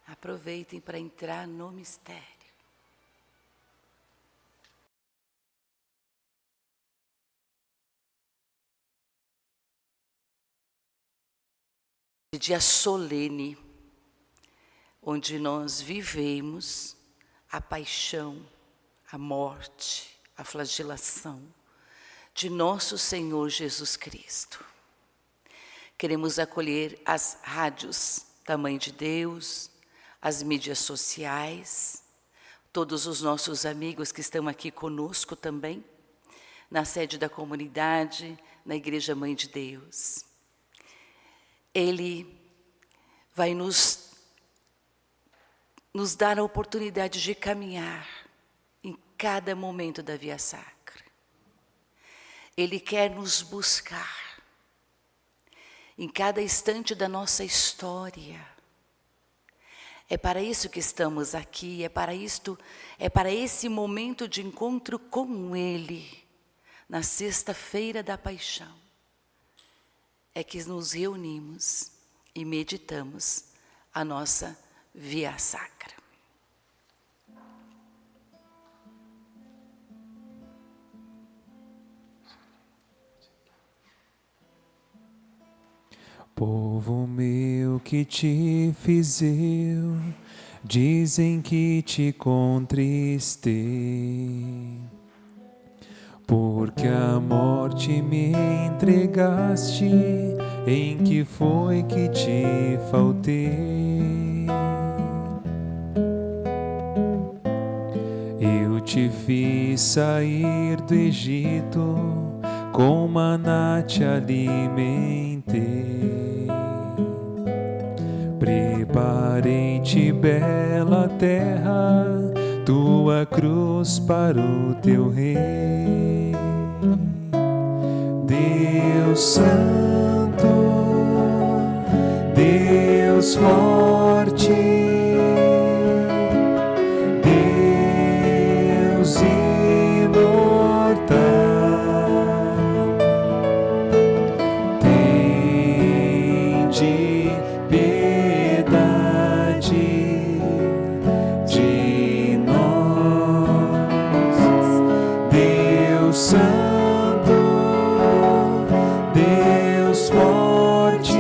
Aproveitem para entrar no mistério. Dia solene, onde nós vivemos a paixão, a morte, a flagelação de nosso Senhor Jesus Cristo. Queremos acolher as rádios da Mãe de Deus, as mídias sociais, todos os nossos amigos que estão aqui conosco também, na sede da comunidade, na Igreja Mãe de Deus. Ele vai nos dar a oportunidade de caminhar em cada momento da Via Sacra. Ele quer nos buscar em cada instante da nossa história. É para isso que estamos aqui, é para esse momento de encontro com Ele, na sexta-feira da Paixão. É que nos reunimos e meditamos a nossa Via Sacra. Povo meu que te fiz eu, dizem que te contristei, porque a morte me entregaste, em que foi que te faltei? Eu te fiz sair do Egito, com maná te alimentei. Preparei-te bela terra, tua cruz para o teu rei. Deus santo, Deus forte, Deus imortal, tende piedade de nós. Deus santo, Deus forte,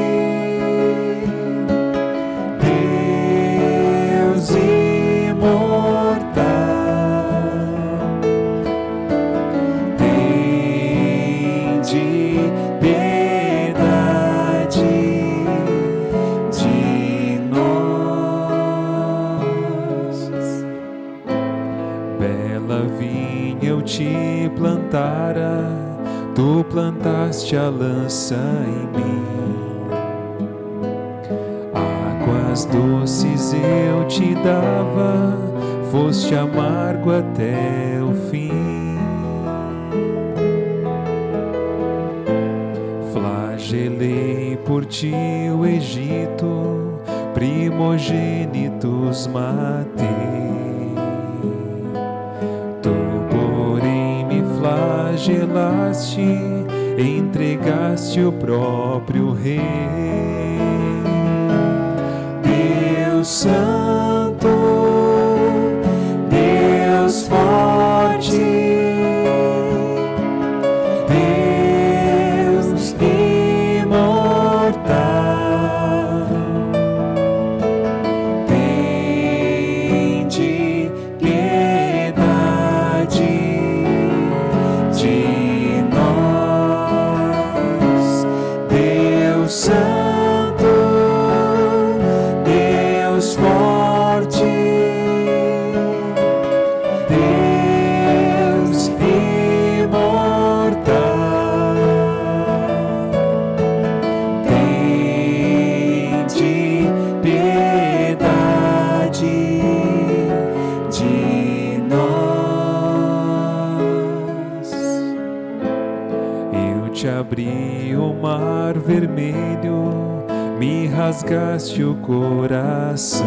Deus imortal, tende piedade de nós. Bela vinha eu te plantara, tu plantaste a lança em mim. Águas doces eu te dava, foste amargo até o fim. Flagelei por ti o Egito, primogênitos matei. Tu, porém, me flagelaste, entregaste o próprio Rei. Deus santo, Deus forte, Deus imortal, tende piedade de nós. Deus santo, Deus forte, Deus imortal, tende piedade de nós. Eu te abri o mar vermelho, me rasgaste o coração.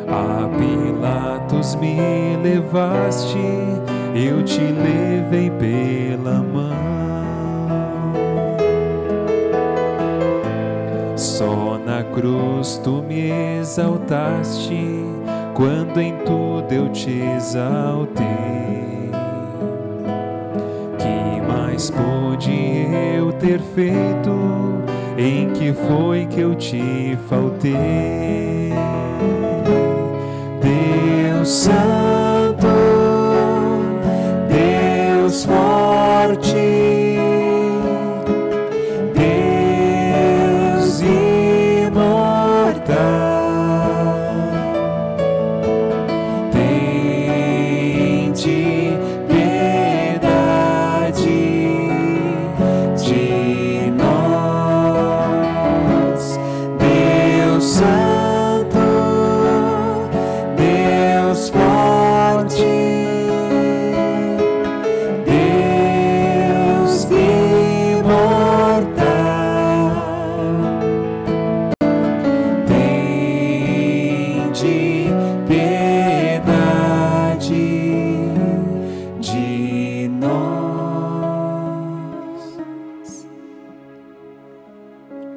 A Pilatos me levaste, eu te levei pela mão. Só na cruz tu me exaltaste, quando em tudo eu te exaltei. Que mais pude eu ter feito? Em que foi que eu te faltei? Deus Santo, Deus forte, Deus imortal, tende piedade de nós. Deus Santo, Deus forte, Deus imortal, tende piedade de nós.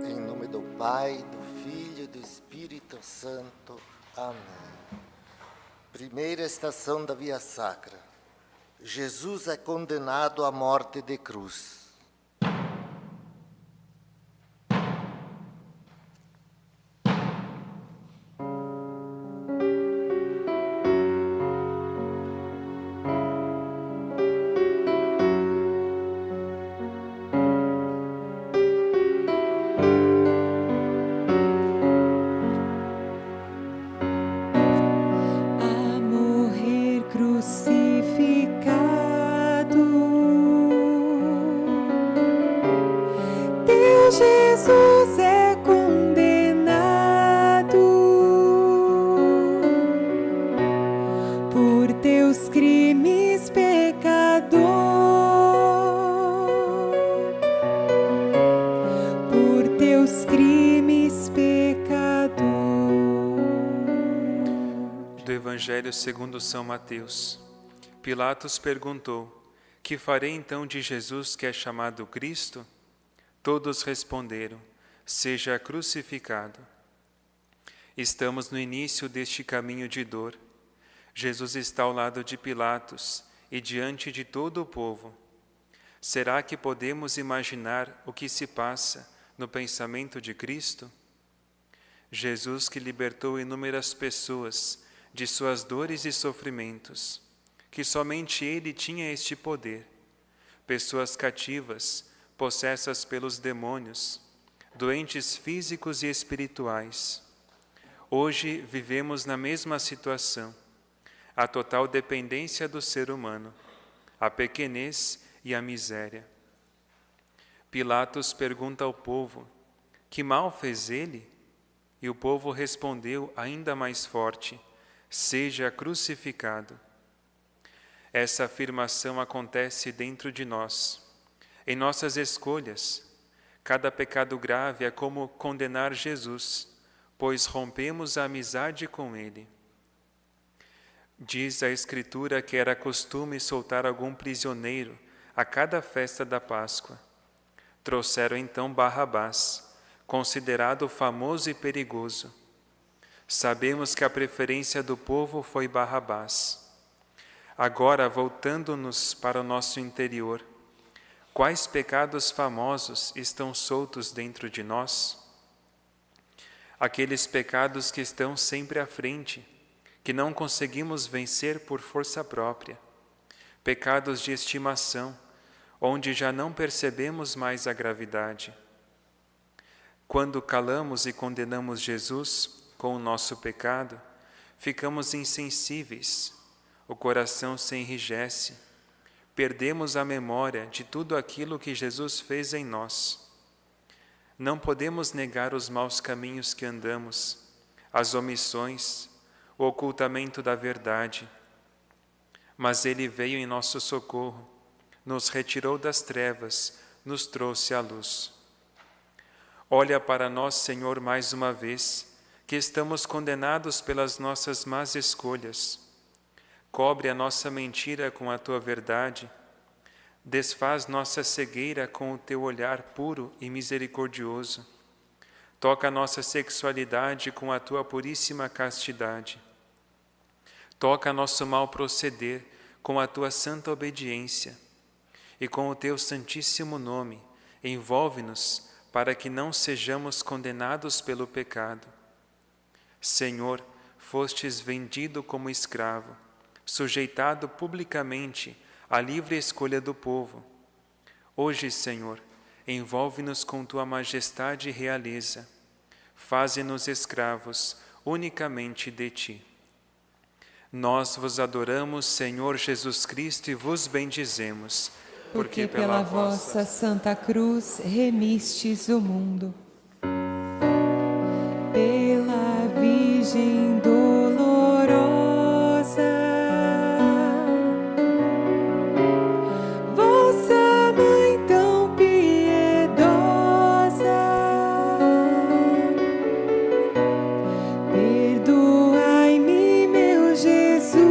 Em nome do Pai, do Filho e do Espírito Santo. Amém. Primeira estação da Via Sacra. Jesus é condenado à morte de cruz. A morrer crucificado, teu Jesus é condenado por teus crimes, pecador, por teus crimes, pecador. Do Evangelho segundo São Mateus. Pilatos perguntou: que farei então de Jesus que é chamado Cristo? Todos responderam: seja crucificado. Estamos no início deste caminho de dor. Jesus está ao lado de Pilatos e diante de todo o povo. Será que podemos imaginar o que se passa no pensamento de Cristo? Jesus, que libertou inúmeras pessoas de suas dores e sofrimentos, que somente Ele tinha este poder. Pessoas cativas, possessas pelos demônios, doentes físicos e espirituais. Hoje vivemos na mesma situação, a total dependência do ser humano, a pequenez e a miséria. Pilatos pergunta ao povo: que mal fez ele? E o povo respondeu ainda mais forte: seja crucificado. Essa afirmação acontece dentro de nós, em nossas escolhas. Cada pecado grave é como condenar Jesus, pois rompemos a amizade com Ele. Diz a Escritura que era costume soltar algum prisioneiro a cada festa da Páscoa. Trouxeram então Barrabás, considerado famoso e perigoso. Sabemos que a preferência do povo foi Barrabás. Agora, voltando-nos para o nosso interior, quais pecados famosos estão soltos dentro de nós? Aqueles pecados que estão sempre à frente, que não conseguimos vencer por força própria. Pecados de estimação, onde já não percebemos mais a gravidade. Quando calamos e condenamos Jesus com o nosso pecado, ficamos insensíveis, o coração se enrijece, perdemos a memória de tudo aquilo que Jesus fez em nós. Não podemos negar os maus caminhos que andamos, as omissões, o ocultamento da verdade. Mas Ele veio em nosso socorro, nos retirou das trevas, nos trouxe à luz. Olha para nós, Senhor, mais uma vez, que estamos condenados pelas nossas más escolhas. Cobre a nossa mentira com a Tua verdade. Desfaz nossa cegueira com o Teu olhar puro e misericordioso. Toca a nossa sexualidade com a tua puríssima castidade. Toca nosso mal proceder com a tua santa obediência. E com o teu santíssimo nome, envolve-nos para que não sejamos condenados pelo pecado. Senhor, fostes vendido como escravo, sujeitado publicamente à livre escolha do povo. Hoje, Senhor, envolve-nos com tua majestade e realeza. Faze-nos escravos unicamente de ti. Nós vos adoramos, Senhor Jesus Cristo, e vos bendizemos, porque pela vossa Santa Cruz remistes o mundo. Pela Virgem dolorosa, vossa Mãe tão piedosa, perdoai-me, meu Jesus,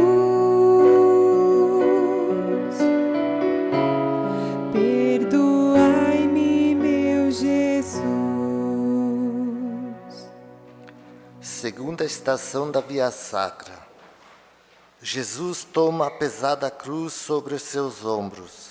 perdoai-me, meu Jesus. Segunda estação da Via Sacra. Jesus toma a pesada cruz sobre os seus ombros.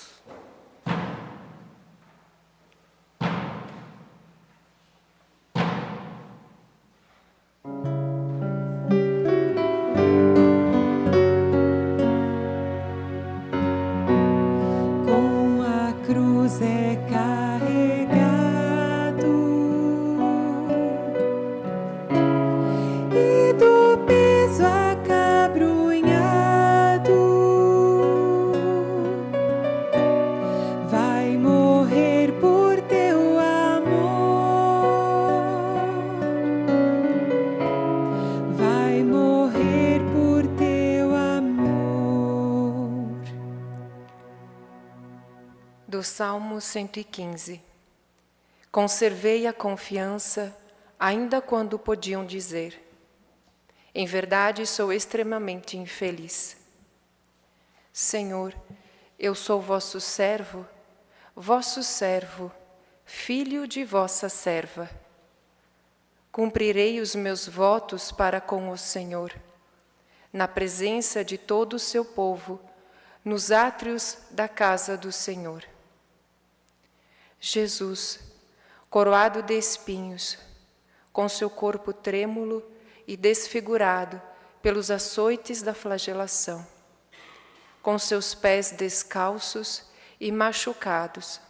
Com a cruz é carregado e do peso acabrunhado, vai morrer por teu amor, vai morrer por teu amor. Do Salmo 115. Conservei a confiança, ainda quando podiam dizer: em verdade sou extremamente infeliz. Senhor, eu sou vosso servo, filho de vossa serva. Cumprirei os meus votos para com o Senhor, na presença de todo o seu povo, nos átrios da casa do Senhor. Jesus, coroado de espinhos, com seu corpo trêmulo e desfigurado pelos açoites da flagelação, com seus pés descalços e machucados,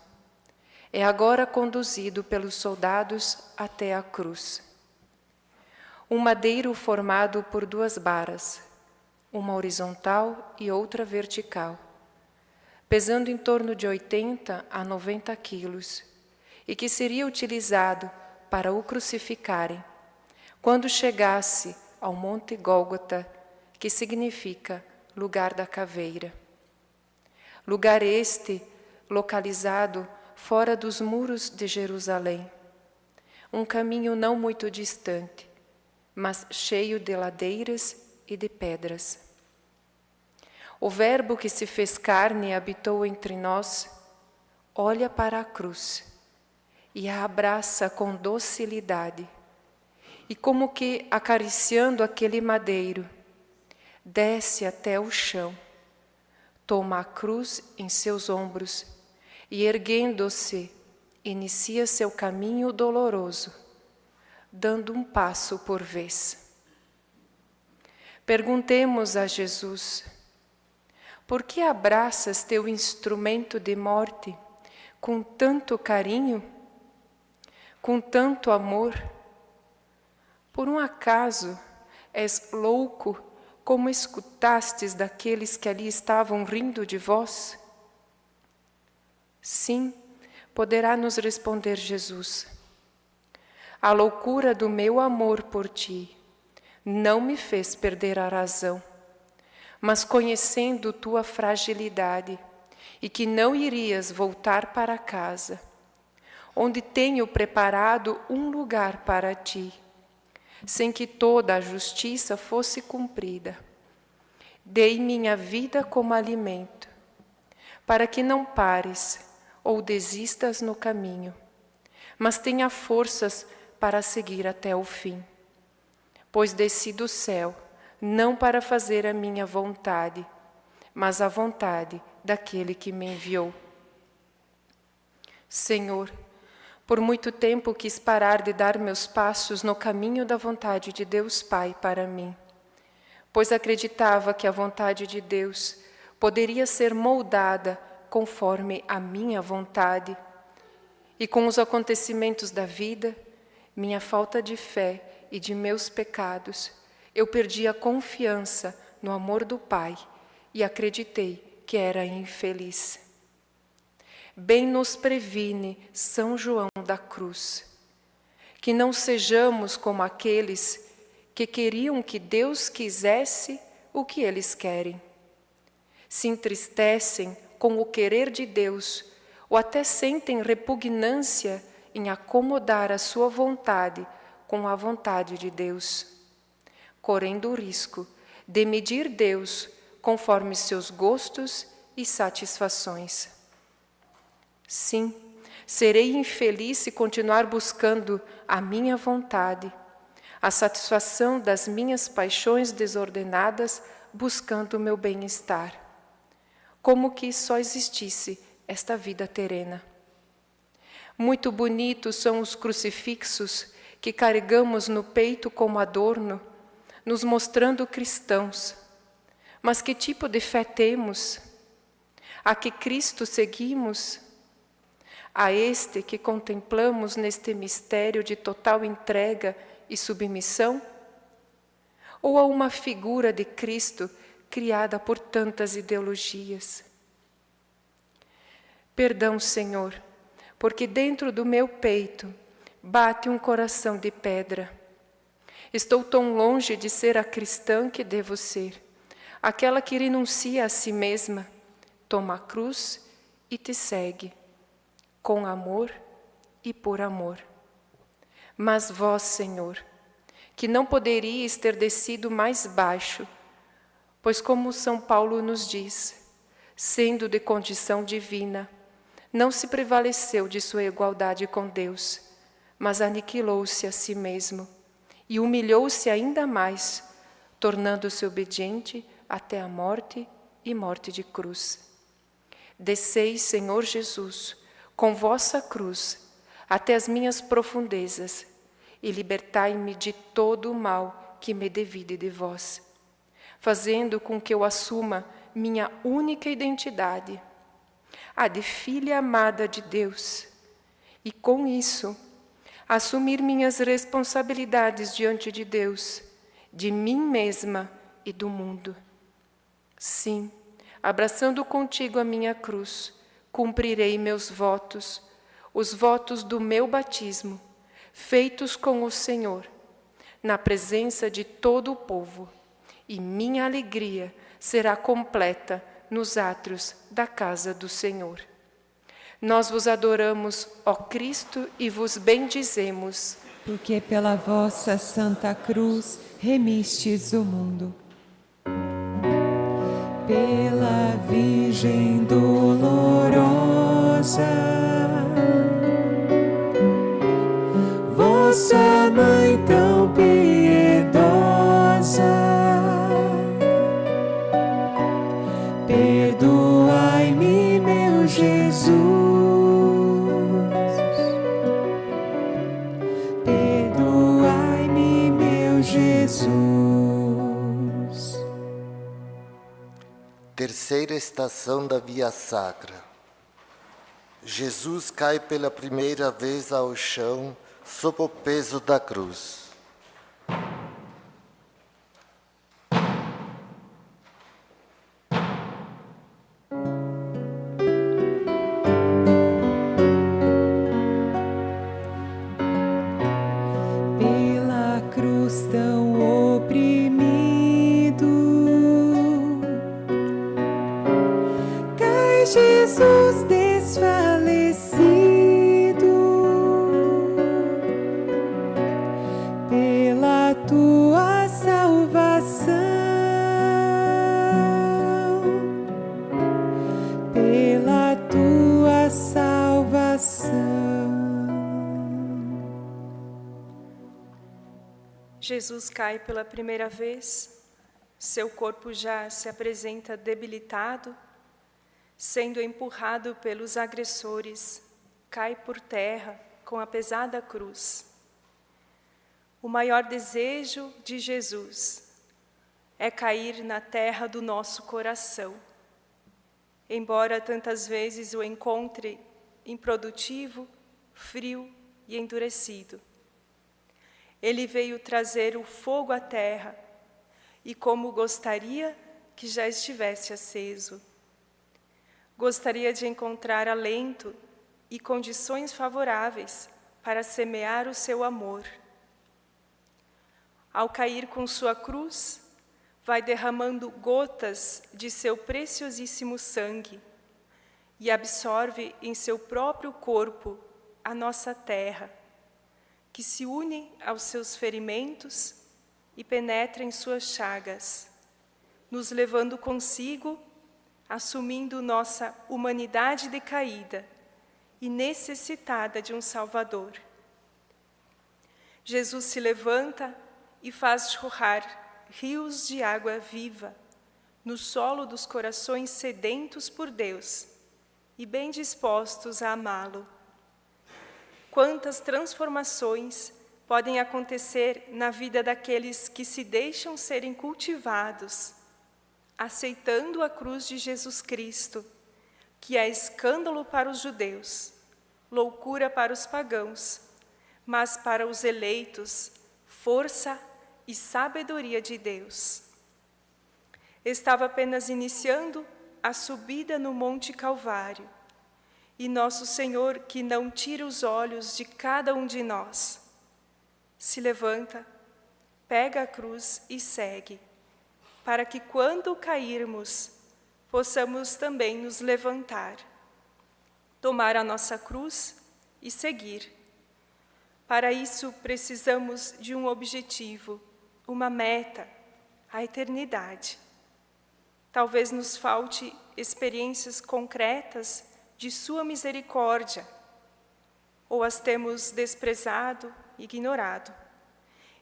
é agora conduzido pelos soldados até a cruz. Um madeiro formado por duas varas, uma horizontal e outra vertical, pesando em torno de 80 a 90 quilos, e que seria utilizado para o crucificarem, quando chegasse ao Monte Gólgota, que significa lugar da caveira. Lugar este localizado fora dos muros de Jerusalém, um caminho não muito distante, mas cheio de ladeiras e de pedras. O Verbo que se fez carne e habitou entre nós, olha para a cruz e a abraça com docilidade, e como que acariciando aquele madeiro, desce até o chão, toma a cruz em seus ombros e, erguendo-se, inicia seu caminho doloroso, dando um passo por vez. Perguntemos a Jesus: por que abraças teu instrumento de morte com tanto carinho, com tanto amor? Por um acaso és louco, como escutastes daqueles que ali estavam rindo de vós? Sim, poderá nos responder Jesus. A loucura do meu amor por ti não me fez perder a razão, mas conhecendo tua fragilidade e que não irias voltar para casa, onde tenho preparado um lugar para ti, sem que toda a justiça fosse cumprida, dei minha vida como alimento, para que não pares ou desistas no caminho, mas tenha forças para seguir até o fim. Pois desci do céu, não para fazer a minha vontade, mas a vontade daquele que me enviou. Senhor, por muito tempo quis parar de dar meus passos no caminho da vontade de Deus Pai para mim, pois acreditava que a vontade de Deus poderia ser moldada conforme a minha vontade. E com os acontecimentos da vida, minha falta de fé e de meus pecados, eu perdi a confiança no amor do Pai e acreditei que era infeliz. Bem nos previne São João da Cruz, que não sejamos como aqueles que queriam que Deus quisesse o que eles querem. Se entristecem com o querer de Deus ou até sentem repugnância em acomodar a sua vontade com a vontade de Deus, correndo o risco de medir Deus conforme seus gostos e satisfações. Sim, serei infeliz se continuar buscando a minha vontade, a satisfação das minhas paixões desordenadas, buscando o meu bem-estar, como que só existisse esta vida terrena. Muito bonitos são os crucifixos que carregamos no peito como adorno, nos mostrando cristãos. Mas que tipo de fé temos? A que Cristo seguimos? A este que contemplamos neste mistério de total entrega e submissão? Ou a uma figura de Cristo criada por tantas ideologias? Perdão, Senhor, porque dentro do meu peito bate um coração de pedra. Estou tão longe de ser a cristã que devo ser, aquela que renuncia a si mesma, toma a cruz e te segue, com amor e por amor. Mas vós, Senhor, que não poderíeis ter descido mais baixo, pois como São Paulo nos diz, sendo de condição divina, não se prevaleceu de sua igualdade com Deus, mas aniquilou-se a si mesmo e humilhou-se ainda mais, tornando-se obediente até a morte e morte de cruz. Descei, Senhor Jesus, com vossa cruz até as minhas profundezas e libertai-me de todo o mal que me divide de vós, fazendo com que eu assuma minha única identidade, a de filha amada de Deus, e com isso assumir minhas responsabilidades diante de Deus, de mim mesma e do mundo. Sim, abraçando contigo a minha cruz, cumprirei meus votos, os votos do meu batismo, feitos com o Senhor, na presença de todo o povo, e minha alegria será completa nos átrios da casa do Senhor. Nós vos adoramos, ó Cristo, e vos bendizemos. Porque pela vossa Santa Cruz remistes o mundo. Pela Virgem dolorosa, vossa Mãe tão piedosa, perdoai-me, meu Jesus, perdoai-me, meu Jesus. Terceira estação da Via Sacra. Jesus cai pela primeira vez ao chão sob o peso da cruz. Pela cruz tão oprimido, cai Jesus desfalecido. Pela tua salvação, pela tua salvação. Jesus cai pela primeira vez, seu corpo já se apresenta debilitado, sendo empurrado pelos agressores, cai por terra com a pesada cruz. O maior desejo de Jesus é cair na terra do nosso coração. Embora tantas vezes o encontre improdutivo, frio e endurecido. Ele veio trazer o fogo à terra e como gostaria que já estivesse aceso. Gostaria de encontrar alento e condições favoráveis para semear o seu amor. Ao cair com sua cruz, vai derramando gotas de seu preciosíssimo sangue e absorve em seu próprio corpo a nossa terra, que se une aos seus ferimentos e penetra em suas chagas, nos levando consigo, assumindo nossa humanidade decaída e necessitada de um Salvador. Jesus se levanta e faz jorrar rios de água viva no solo dos corações sedentos por Deus e bem dispostos a amá-lo. Quantas transformações podem acontecer na vida daqueles que se deixam serem cultivados, aceitando a cruz de Jesus Cristo, que é escândalo para os judeus, loucura para os pagãos, mas para os eleitos, força e sabedoria de Deus. Estava apenas iniciando a subida no Monte Calvário, e nosso Senhor, que não tira os olhos de cada um de nós, se levanta, pega a cruz e segue, para que quando cairmos, possamos também nos levantar, tomar a nossa cruz e seguir. Para isso, precisamos de um objetivo, uma meta, a eternidade. Talvez nos falte experiências concretas de sua misericórdia, ou as temos desprezado, ignorado,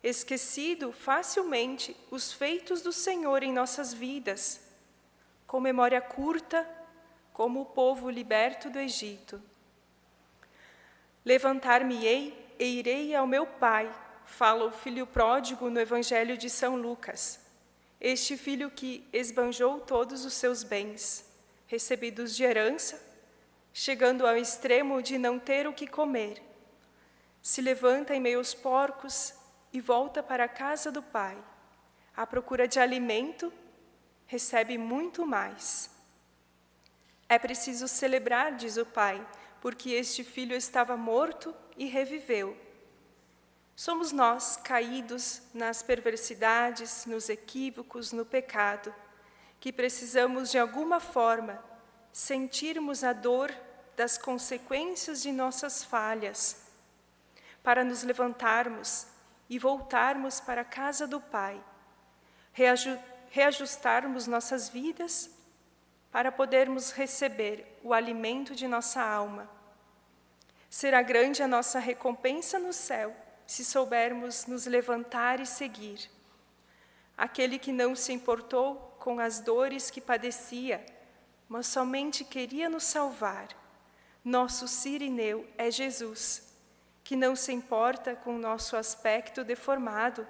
esquecido facilmente os feitos do Senhor em nossas vidas, com memória curta, como o povo liberto do Egito. Levantar-me-ei e irei ao meu pai, fala o filho pródigo no Evangelho de São Lucas, este filho que esbanjou todos os seus bens, recebidos de herança, chegando ao extremo de não ter o que comer. Se levanta em meio aos porcos e volta para a casa do pai. À procura de alimento, recebe muito mais. É preciso celebrar, diz o pai, porque este filho estava morto e reviveu. Somos nós, caídos nas perversidades, nos equívocos, no pecado, que precisamos de alguma forma sentirmos a dor das consequências de nossas falhas, para nos levantarmos e voltarmos para a casa do Pai, reajustarmos nossas vidas para podermos receber o alimento de nossa alma. Será grande a nossa recompensa no céu, se soubermos nos levantar e seguir. Aquele que não se importou com as dores que padecia, mas somente queria nos salvar. Nosso Cirineu é Jesus, que não se importa com nosso aspecto deformado,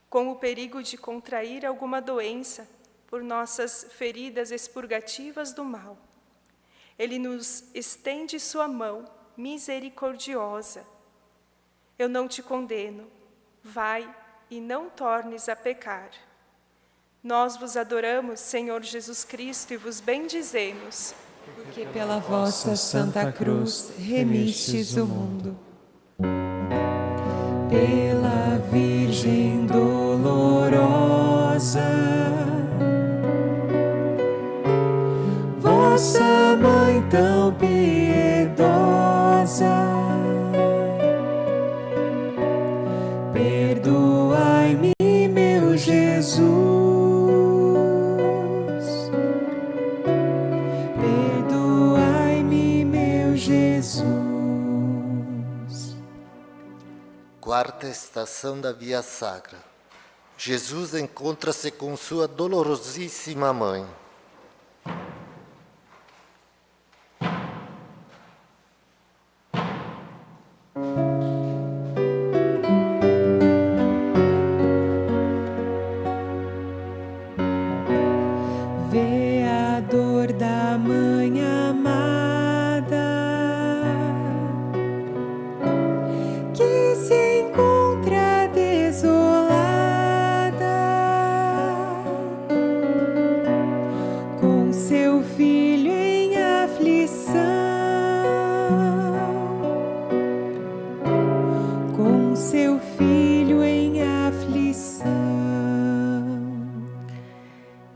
com o perigo de contrair alguma doença por nossas feridas expurgativas do mal. Ele nos estende sua mão misericordiosa. Eu não te condeno, vai e não tornes a pecar. Nós vos adoramos, Senhor Jesus Cristo, e vos bendizemos, porque pela vossa Santa Cruz remistes o mundo. Pela Virgem dolorosa, vossa Mãe tão piedosa, perdoai-me, meu Jesus, perdoai-me, meu Jesus. Quarta quarta estação da Via Sacra. Jesus encontra-se com sua dolorosíssima mãe. Vê a dor da mãe amada, que se encontra desolada, com seu filho em aflição, com seu filho em aflição.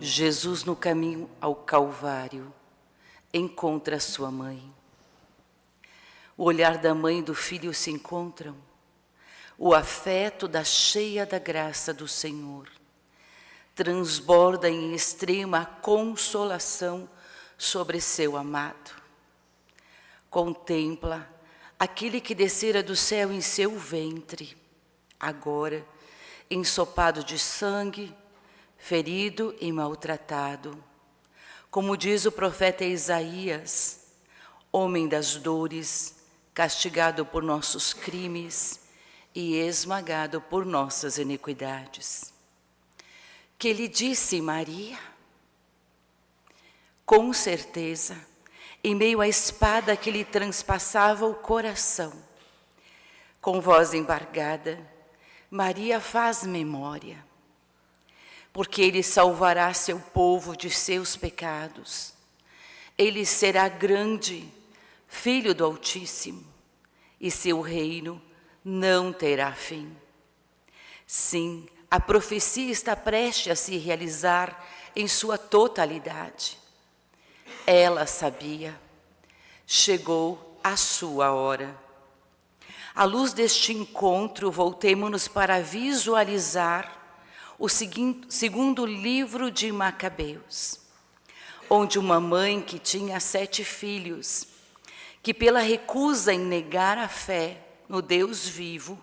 Jesus, no caminho ao Calvário, encontra sua mãe. O olhar da mãe e do filho se encontram. O afeto da cheia da graça do Senhor transborda em extrema consolação sobre seu amado. Contempla aquele que descera do céu em seu ventre, agora ensopado de sangue, ferido e maltratado. Como diz o profeta Isaías, homem das dores, castigado por nossos crimes e esmagado por nossas iniquidades. Que lhe disse Maria? Com certeza, em meio à espada que lhe transpassava o coração, com voz embargada, Maria faz memória. Porque Ele salvará seu povo de seus pecados. Ele será grande, Filho do Altíssimo, e seu reino não terá fim. Sim, a profecia está prestes a se realizar em sua totalidade. Ela sabia, chegou a sua hora. À luz deste encontro, voltemo-nos para visualizar o segundo livro de Macabeus, onde uma mãe que tinha 7 filhos, que pela recusa em negar a fé no Deus vivo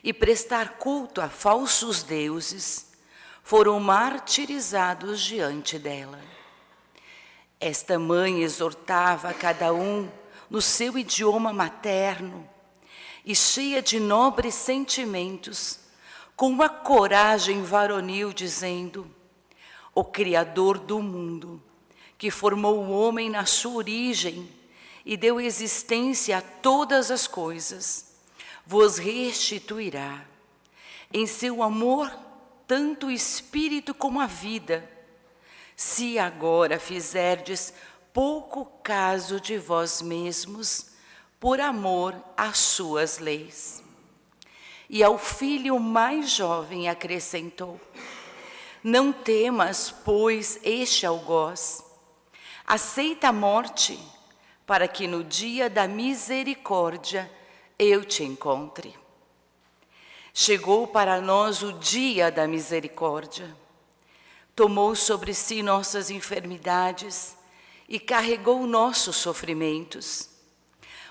e prestar culto a falsos deuses, foram martirizados diante dela. Esta mãe exortava a cada um no seu idioma materno e cheia de nobres sentimentos, com uma coragem varonil, dizendo: o Criador do mundo, que formou o homem na sua origem e deu existência a todas as coisas, vos restituirá, em seu amor, tanto o espírito como a vida, se agora fizerdes pouco caso de vós mesmos, por amor às suas leis. E ao filho mais jovem acrescentou: não temas, pois, este algoz. Aceita a morte, para que no dia da misericórdia eu te encontre. Chegou para nós o dia da misericórdia. Tomou sobre si nossas enfermidades e carregou nossos sofrimentos.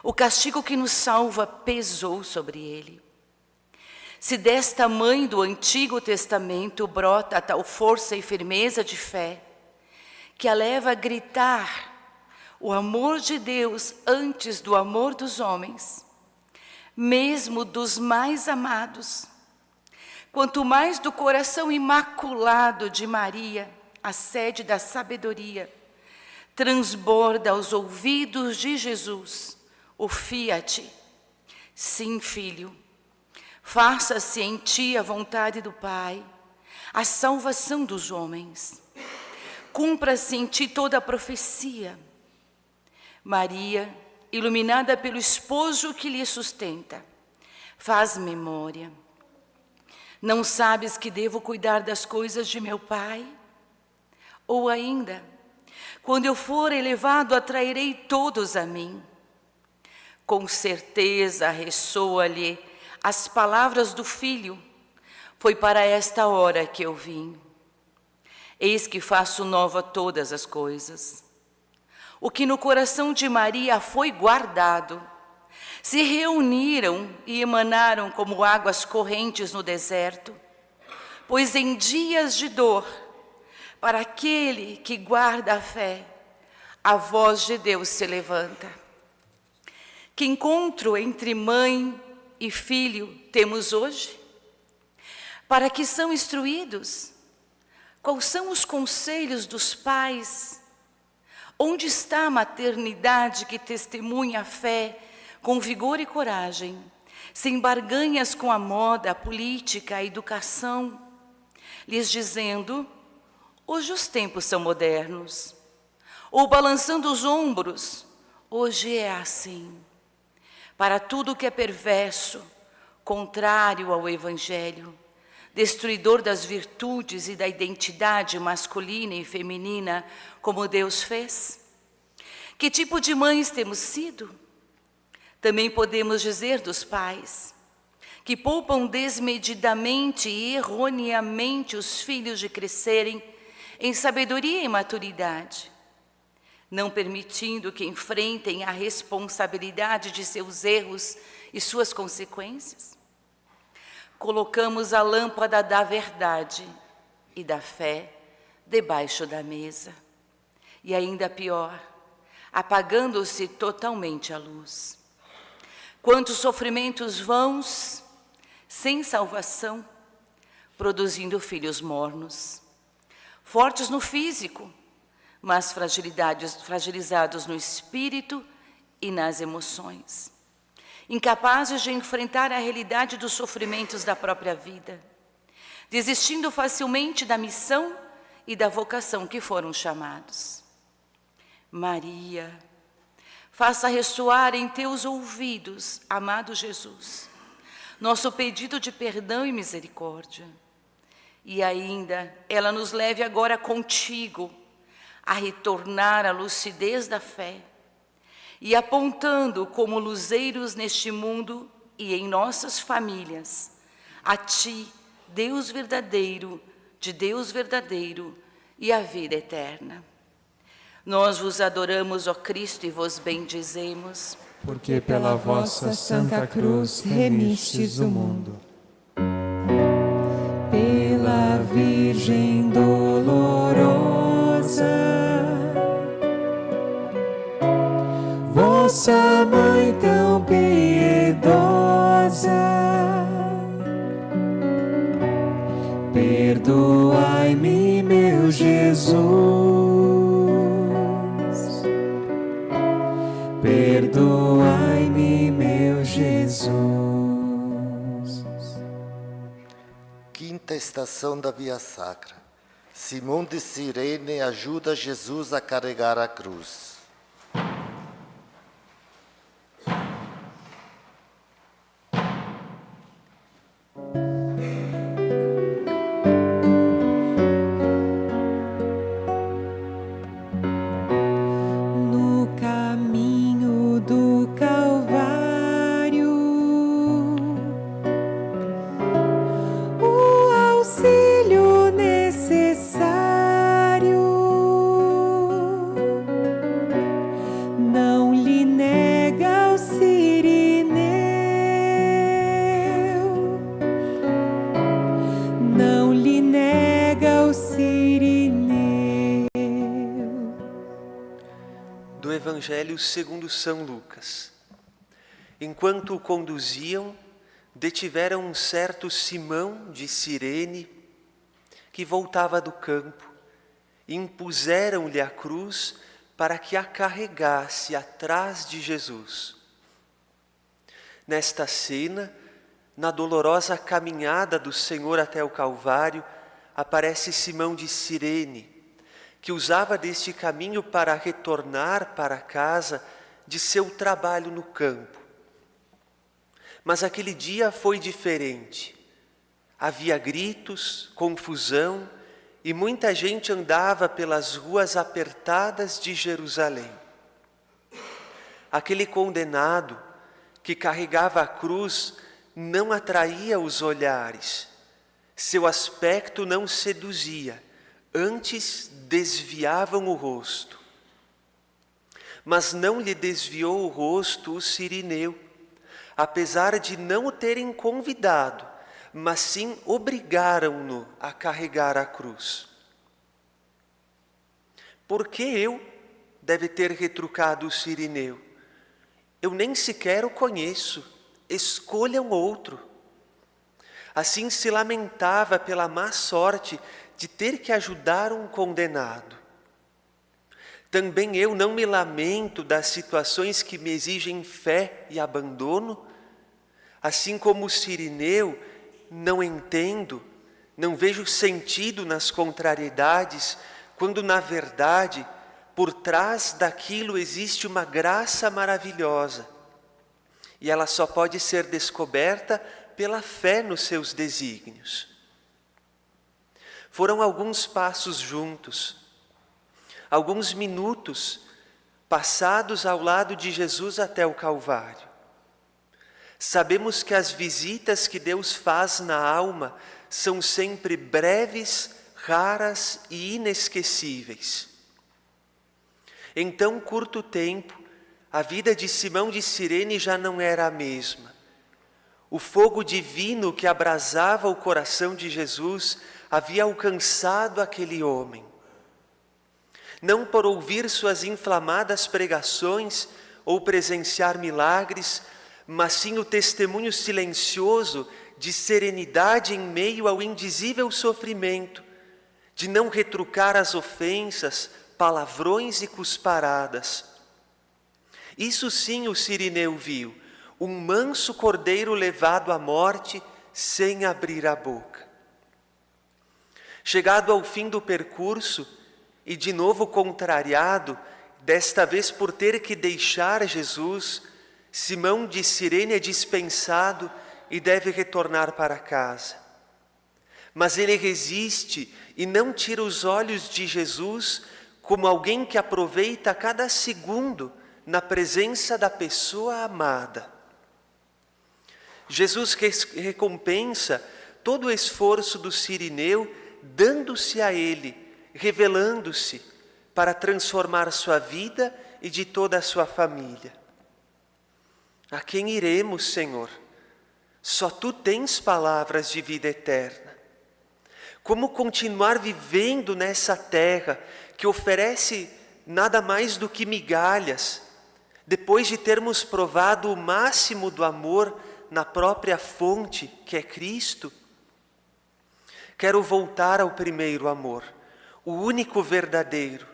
O castigo que nos salva pesou sobre ele. Se desta mãe do Antigo Testamento brota a tal força e firmeza de fé, que a leva a gritar o amor de Deus antes do amor dos homens, mesmo dos mais amados, quanto mais do coração imaculado de Maria, a sede da sabedoria, transborda aos ouvidos de Jesus o fiat: sim, filho, faça-se em ti a vontade do Pai, a salvação dos homens. Cumpra-se em ti toda a profecia. Maria, iluminada pelo esposo que lhe sustenta, faz memória. Não sabes que devo cuidar das coisas de meu Pai? Ou ainda, quando eu for elevado, atrairei todos a mim. Com certeza ressoa-lhe as palavras do filho: foi para esta hora que eu vim. Eis que faço nova todas as coisas. O que no coração de Maria foi guardado se reuniram e emanaram como águas correntes no deserto, pois em dias de dor, para aquele que guarda a fé, a voz de Deus se levanta. Que encontro entre mãe e filho temos hoje? Para que são instruídos? Quais são os conselhos dos pais? Onde está a maternidade que testemunha a fé com vigor e coragem, sem barganhas com a moda, a política, a educação, lhes dizendo: hoje os tempos são modernos, ou balançando os ombros: hoje é assim. Para tudo que é perverso, contrário ao Evangelho, destruidor das virtudes e da identidade masculina e feminina, como Deus fez? Que tipo de mães temos sido? Também podemos dizer dos pais, que poupam desmedidamente e erroneamente os filhos de crescerem em sabedoria e maturidade, não permitindo que enfrentem a responsabilidade de seus erros e suas consequências. Colocamos a lâmpada da verdade e da fé debaixo da mesa. E ainda pior, apagando-se totalmente a luz. Quantos sofrimentos vãos, sem salvação, produzindo filhos mornos, fortes no físico, mas fragilizados no espírito e nas emoções, incapazes de enfrentar a realidade dos sofrimentos da própria vida, desistindo facilmente da missão e da vocação que foram chamados. Maria, faça ressoar em teus ouvidos, amado Jesus, nosso pedido de perdão e misericórdia. E ainda, ela nos leve agora contigo a retornar à lucidez da fé e apontando como luzeiros neste mundo e em nossas famílias, a Ti, Deus verdadeiro, de Deus verdadeiro e a vida eterna. Nós vos adoramos, ó Cristo, e vos bendizemos, porque pela vossa Santa Cruz remistes o mundo. Pela Virgem dolorosa, vossa Mãe tão piedosa, perdoai-me, meu Jesus. Perdoai-me, meu Jesus. Quinta estação da Via Sacra. Simão de Cirene ajuda Jesus a carregar a cruz. Evangelho segundo São Lucas. Enquanto o conduziam, detiveram um certo Simão de Cirene, que voltava do campo, e impuseram-lhe a cruz para que a carregasse atrás de Jesus. Nesta cena, na dolorosa caminhada do Senhor até o Calvário, aparece Simão de Cirene, que usava deste caminho para retornar para casa de seu trabalho no campo. Mas aquele dia foi diferente. Havia gritos, confusão e muita gente andava pelas ruas apertadas de Jerusalém. Aquele condenado que carregava a cruz não atraía os olhares, seu aspecto não seduzia, antes desviavam o rosto. Mas não lhe desviou o rosto o cirineu, apesar de não o terem convidado, mas sim obrigaram-no a carregar a cruz. Por que eu? Deve ter retrucado o sirineu. Eu nem sequer o conheço, escolham outro. Assim se lamentava pela má sorte de ter que ajudar um condenado. Também eu não me lamento das situações que me exigem fé e abandono. Assim como o sirineu, não entendo, não vejo sentido nas contrariedades, quando na verdade, por trás daquilo existe uma graça maravilhosa. E ela só pode ser descoberta pela fé nos seus desígnios. Foram alguns passos juntos, alguns minutos passados ao lado de Jesus até o Calvário. Sabemos que as visitas que Deus faz na alma são sempre breves, raras e inesquecíveis. Em tão curto tempo, a vida de Simão de Cirene já não era a mesma. O fogo divino que abrasava o coração de Jesus havia alcançado aquele homem. Não por ouvir suas inflamadas pregações ou presenciar milagres, mas sim o testemunho silencioso de serenidade em meio ao indizível sofrimento, de não retrucar as ofensas, palavrões e cusparadas. Isso sim o sirineu viu, um manso cordeiro levado à morte sem abrir a boca. Chegado ao fim do percurso, e de novo contrariado, desta vez por ter que deixar Jesus, Simão de Cirene é dispensado e deve retornar para casa. Mas ele resiste e não tira os olhos de Jesus, como alguém que aproveita cada segundo na presença da pessoa amada. Jesus recompensa todo o esforço do sirineu, dando-se a ele, revelando-se para transformar sua vida e de toda a sua família. A quem iremos, Senhor? Só Tu tens palavras de vida eterna. Como continuar vivendo nessa terra que oferece nada mais do que migalhas, depois de termos provado o máximo do amor na própria fonte, que é Cristo? Quero voltar ao primeiro amor, o único verdadeiro,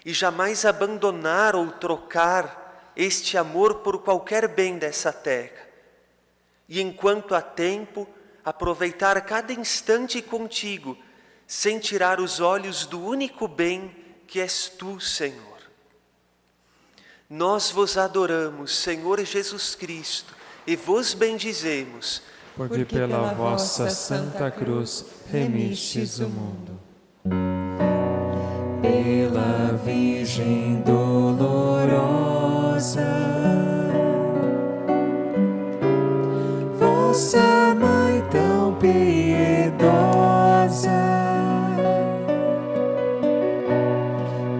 e jamais abandonar ou trocar este amor por qualquer bem dessa terra. E enquanto há tempo, aproveitar cada instante contigo, sem tirar os olhos do único bem que és Tu, Senhor. Nós vos adoramos, Senhor Jesus Cristo, e vos bendizemos, porque pela vossa Santa Cruz remistes o mundo. Pela Virgem dolorosa, vossa Mãe tão piedosa,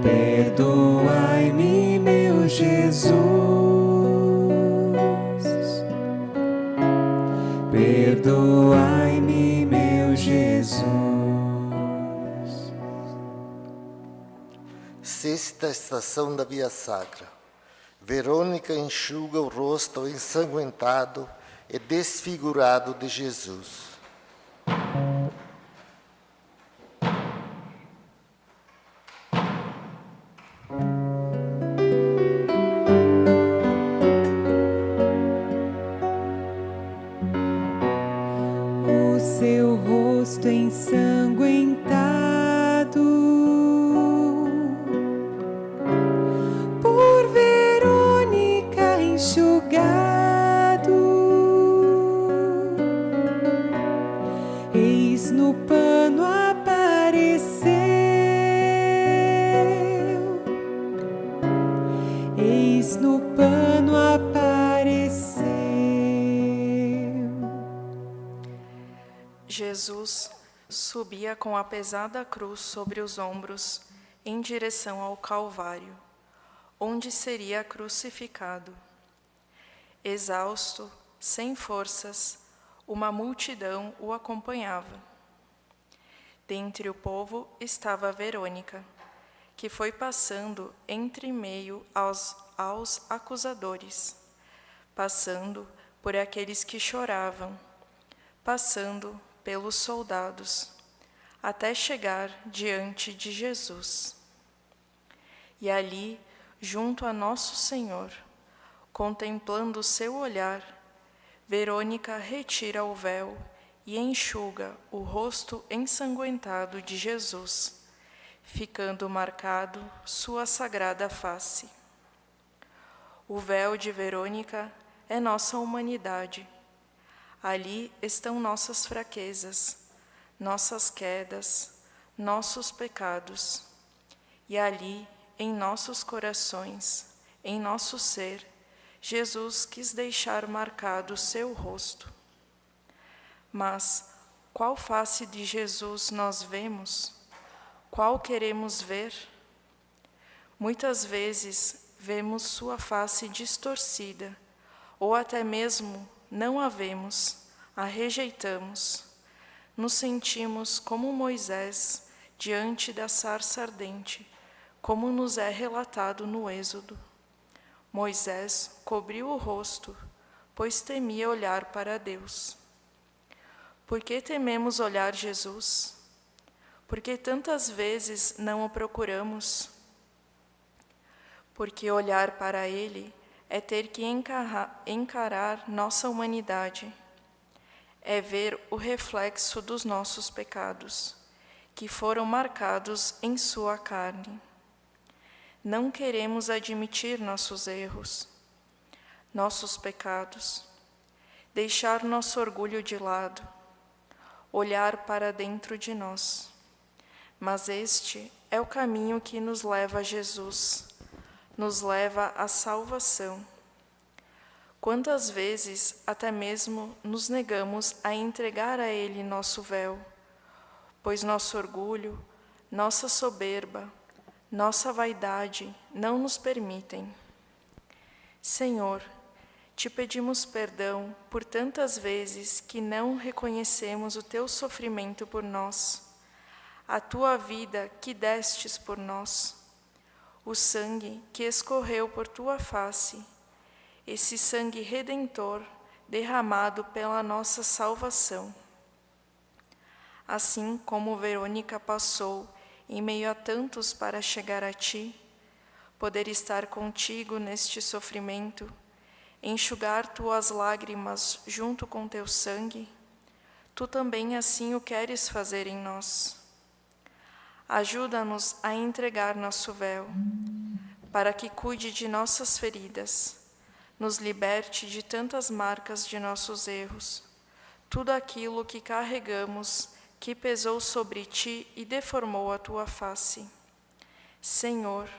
perdoai-me, meu Jesus, perdoai-me, meu Jesus. Sexta estação da Via Sacra. Verônica enxuga o rosto ensanguentado e desfigurado de Jesus. O seu rosto ensanguentado por Verônica enxugado, eis no pano apareceu, eis no pano apareceu. Jesus subia com a pesada cruz sobre os ombros em direção ao Calvário, onde seria crucificado. Exausto, sem forças, uma multidão o acompanhava. Dentre o povo estava Verônica, que foi passando entre meio aos acusadores, passando por aqueles que choravam, passando pelos soldados, até chegar diante de Jesus. E ali, junto a Nosso Senhor, contemplando o seu olhar, Verônica retira o véu e enxuga o rosto ensanguentado de Jesus, ficando marcado sua sagrada face. O véu de Verônica é nossa humanidade. Ali estão nossas fraquezas, nossas quedas, nossos pecados. E ali, em nossos corações, em nosso ser, Jesus quis deixar marcado seu rosto. Mas qual face de Jesus nós vemos? Qual queremos ver? Muitas vezes vemos sua face distorcida, ou até mesmo não a vemos, a rejeitamos. Nos sentimos como Moisés diante da sarça ardente, como nos é relatado no Êxodo. Moisés cobriu o rosto, pois temia olhar para Deus. Por que tememos olhar Jesus? Porque tantas vezes não o procuramos? Porque olhar para Ele é ter que encarar nossa humanidade, é ver o reflexo dos nossos pecados, que foram marcados em sua carne. Não queremos admitir nossos erros, nossos pecados, deixar nosso orgulho de lado, olhar para dentro de nós. Mas este é o caminho que nos leva a Jesus, nos leva à salvação. Quantas vezes até mesmo nos negamos a entregar a Ele nosso véu, pois nosso orgulho, nossa soberba, nossa vaidade não nos permitem. Senhor, te pedimos perdão por tantas vezes que não reconhecemos o teu sofrimento por nós, a tua vida que destes por nós, o sangue que escorreu por tua face, esse sangue redentor derramado pela nossa salvação. Assim como Verônica passou em meio a tantos para chegar a ti, poder estar contigo neste sofrimento, enxugar tuas lágrimas junto com teu sangue, tu também assim o queres fazer em nós. Ajuda-nos a entregar nosso véu, para que cuide de nossas feridas, nos liberte de tantas marcas de nossos erros, tudo aquilo que carregamos, que pesou sobre ti e deformou a tua face. Senhor,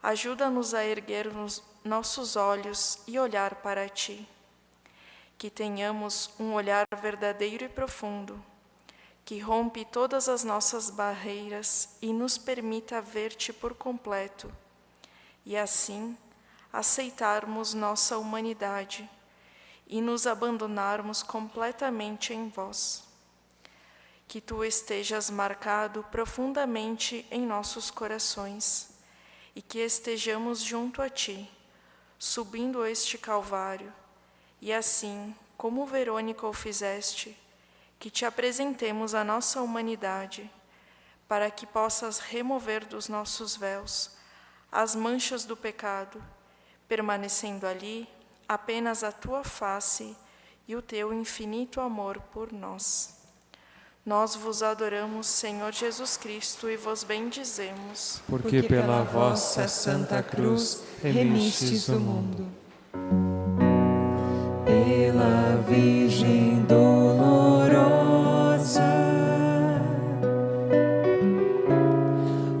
ajuda-nos a erguer nossos olhos e olhar para ti, que tenhamos um olhar verdadeiro e profundo, que rompe todas as nossas barreiras e nos permita ver-te por completo, e assim aceitarmos nossa humanidade e nos abandonarmos completamente em vós. Que tu estejas marcado profundamente em nossos corações e que estejamos junto a ti, subindo este Calvário, e assim, como Verônica o fizeste, que te apresentemos a nossa humanidade, para que possas remover dos nossos véus as manchas do pecado, permanecendo ali apenas a tua face e o teu infinito amor por nós. Nós vos adoramos, Senhor Jesus Cristo, e vos bendizemos. Porque pela vossa Santa Cruz remistes o mundo. Pela Virgem dolorosa,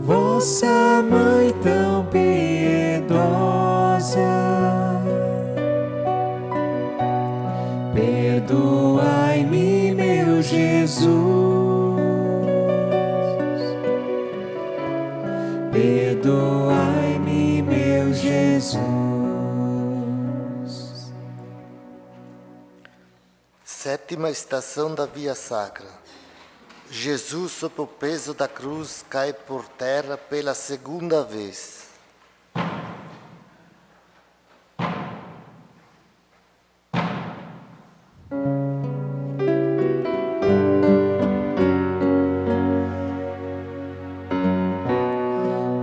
vossa Mãe tão piedosa, perdoai-me, meu Jesus, perdoai-me, meu Jesus. Sétima estação da Via Sacra. Jesus, sob o peso da cruz, cai por terra pela segunda vez.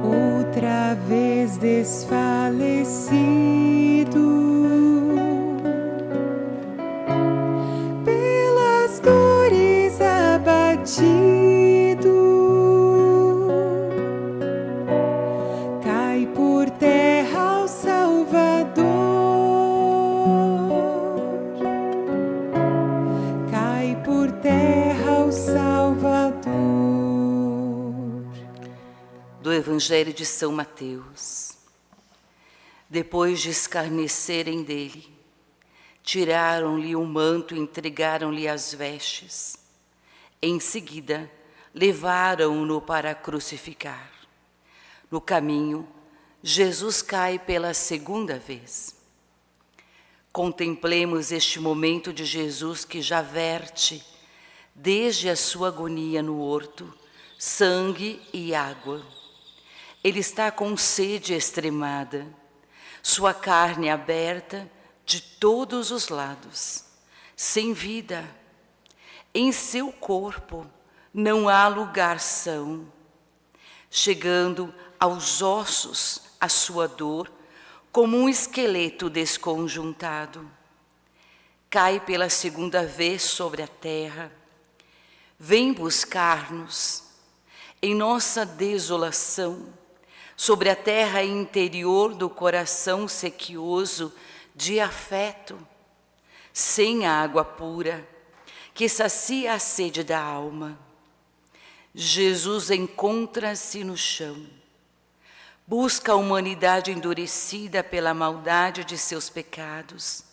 Outra vez desfalecido, pelas dores abatido, cai por terra o Salvador, cai por terra o Salvador. Do Evangelho de São Mateus. Depois de escarnecerem dele, tiraram-lhe o manto e entregaram-lhe as vestes. Em seguida, levaram-no para crucificar. No caminho, Jesus cai pela segunda vez. Contemplemos este momento de Jesus que já verte, desde a sua agonia no horto, sangue e água. Ele está com sede extremada, sua carne aberta de todos os lados, sem vida. Em seu corpo não há lugar são. Chegando aos ossos a sua dor, como um esqueleto desconjuntado. Cai pela segunda vez sobre a terra. Vem buscar-nos em nossa desolação, sobre a terra interior do coração sequioso de afeto, sem a água pura, que sacia a sede da alma. Jesus encontra-se no chão, busca a humanidade endurecida pela maldade de seus pecados,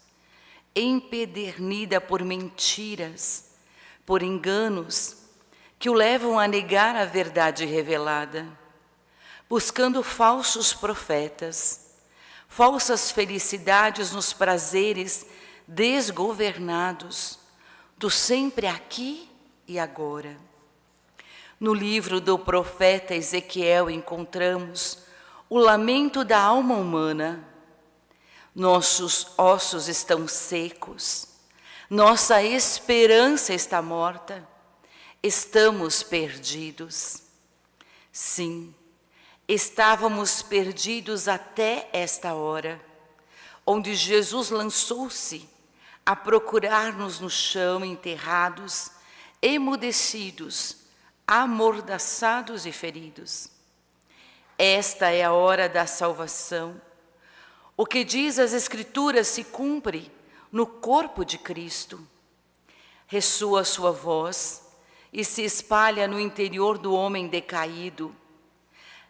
empedernida por mentiras, por enganos que o levam a negar a verdade revelada, buscando falsos profetas, falsas felicidades nos prazeres desgovernados, do sempre aqui e agora. No livro do profeta Ezequiel encontramos o lamento da alma humana. Nossos ossos estão secos, nossa esperança está morta, estamos perdidos. Sim, estávamos perdidos até esta hora, onde Jesus lançou-se a procurar-nos no chão, enterrados, emudecidos, amordaçados e feridos. Esta é a hora da salvação. O que diz as Escrituras se cumpre no corpo de Cristo. Ressoa a sua voz e se espalha no interior do homem decaído,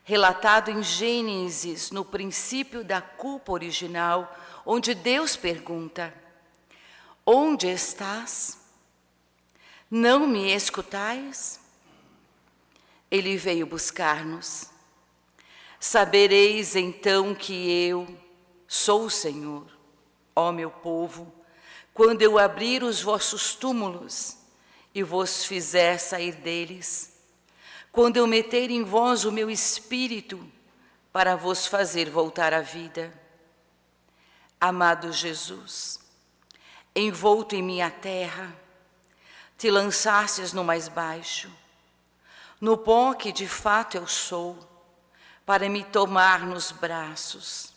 relatado em Gênesis, no princípio da culpa original, onde Deus pergunta: onde estás? Não me escutais? Ele veio buscar-nos. Sabereis então que eu sou o Senhor, ó meu povo, quando eu abrir os vossos túmulos e vos fizer sair deles, quando eu meter em vós o meu espírito para vos fazer voltar à vida. Amado Jesus, envolto em minha terra, te lançastes no mais baixo, no pó que de fato eu sou, para me tomar nos braços.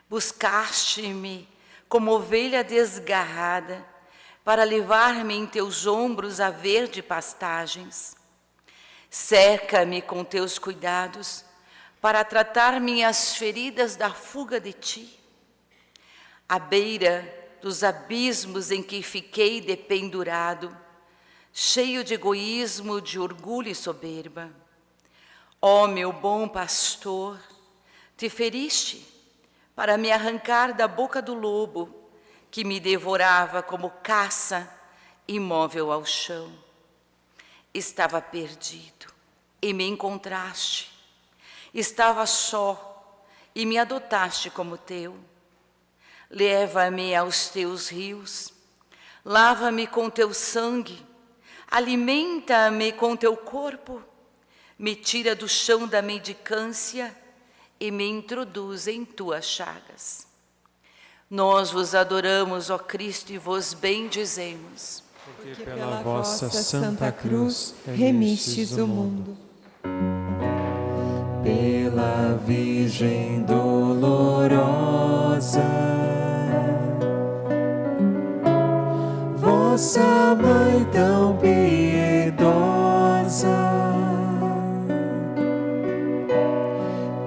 Buscaste-me como ovelha desgarrada, para levar-me em teus ombros a verde pastagens. Cerca-me com teus cuidados, para tratar minhas feridas da fuga de ti. À beira dos abismos em que fiquei dependurado, cheio de egoísmo, de orgulho e soberba. Ó meu bom pastor, te feriste para me arrancar da boca do lobo, que me devorava como caça, imóvel ao chão. Estava perdido e me encontraste. Estava só e me adotaste como teu. Leva-me aos teus rios, Lava-me com teu sangue, alimenta-me com teu corpo, me tira do chão da mendicância e me introduz em tuas chagas. Nós vos adoramos, ó Cristo, e vos bendizemos. Porque pela vossa Santa Cruz remistes o mundo. Pela Virgem dolorosa, vossa Mãe tão piedosa,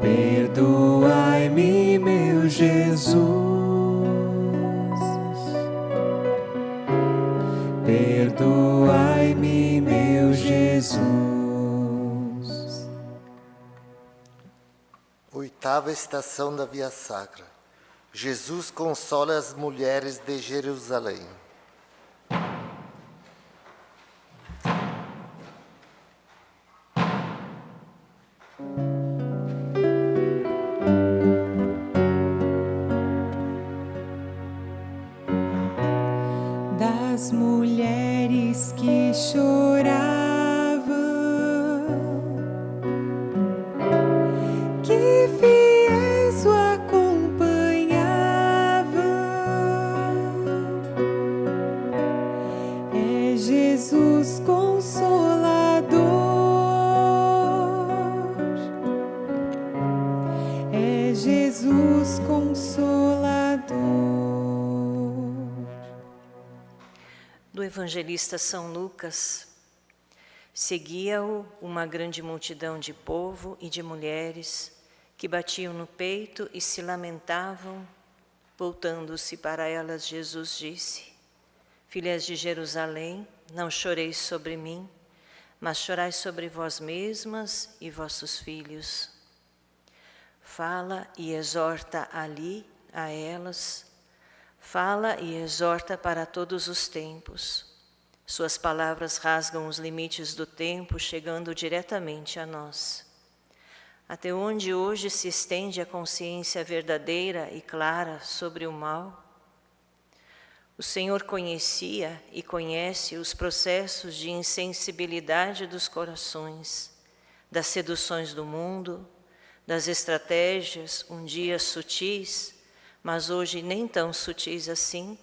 perdoai-me, meu Jesus, perdoai-me, meu Jesus. Oitava estação da Via Sacra. Jesus consola as mulheres de Jerusalém. Das mulheres que choravam, que fiéis o acompanhavam, é Jesus Consolador, é Jesus Consolador. Do evangelista São Lucas, seguia-o uma grande multidão de povo e de mulheres que batiam no peito e se lamentavam. Voltando-se para elas, Jesus disse: Filhas de Jerusalém, não choreis sobre mim, mas chorai sobre vós mesmas e vossos filhos. Fala e exorta ali a elas, fala e exorta para todos os tempos. Suas palavras rasgam os limites do tempo, chegando diretamente a nós. Até onde hoje se estende a consciência verdadeira e clara sobre o mal? O Senhor conhecia e conhece os processos de insensibilidade dos corações, das seduções do mundo, das estratégias um dia sutis, mas hoje nem tão sutis assim,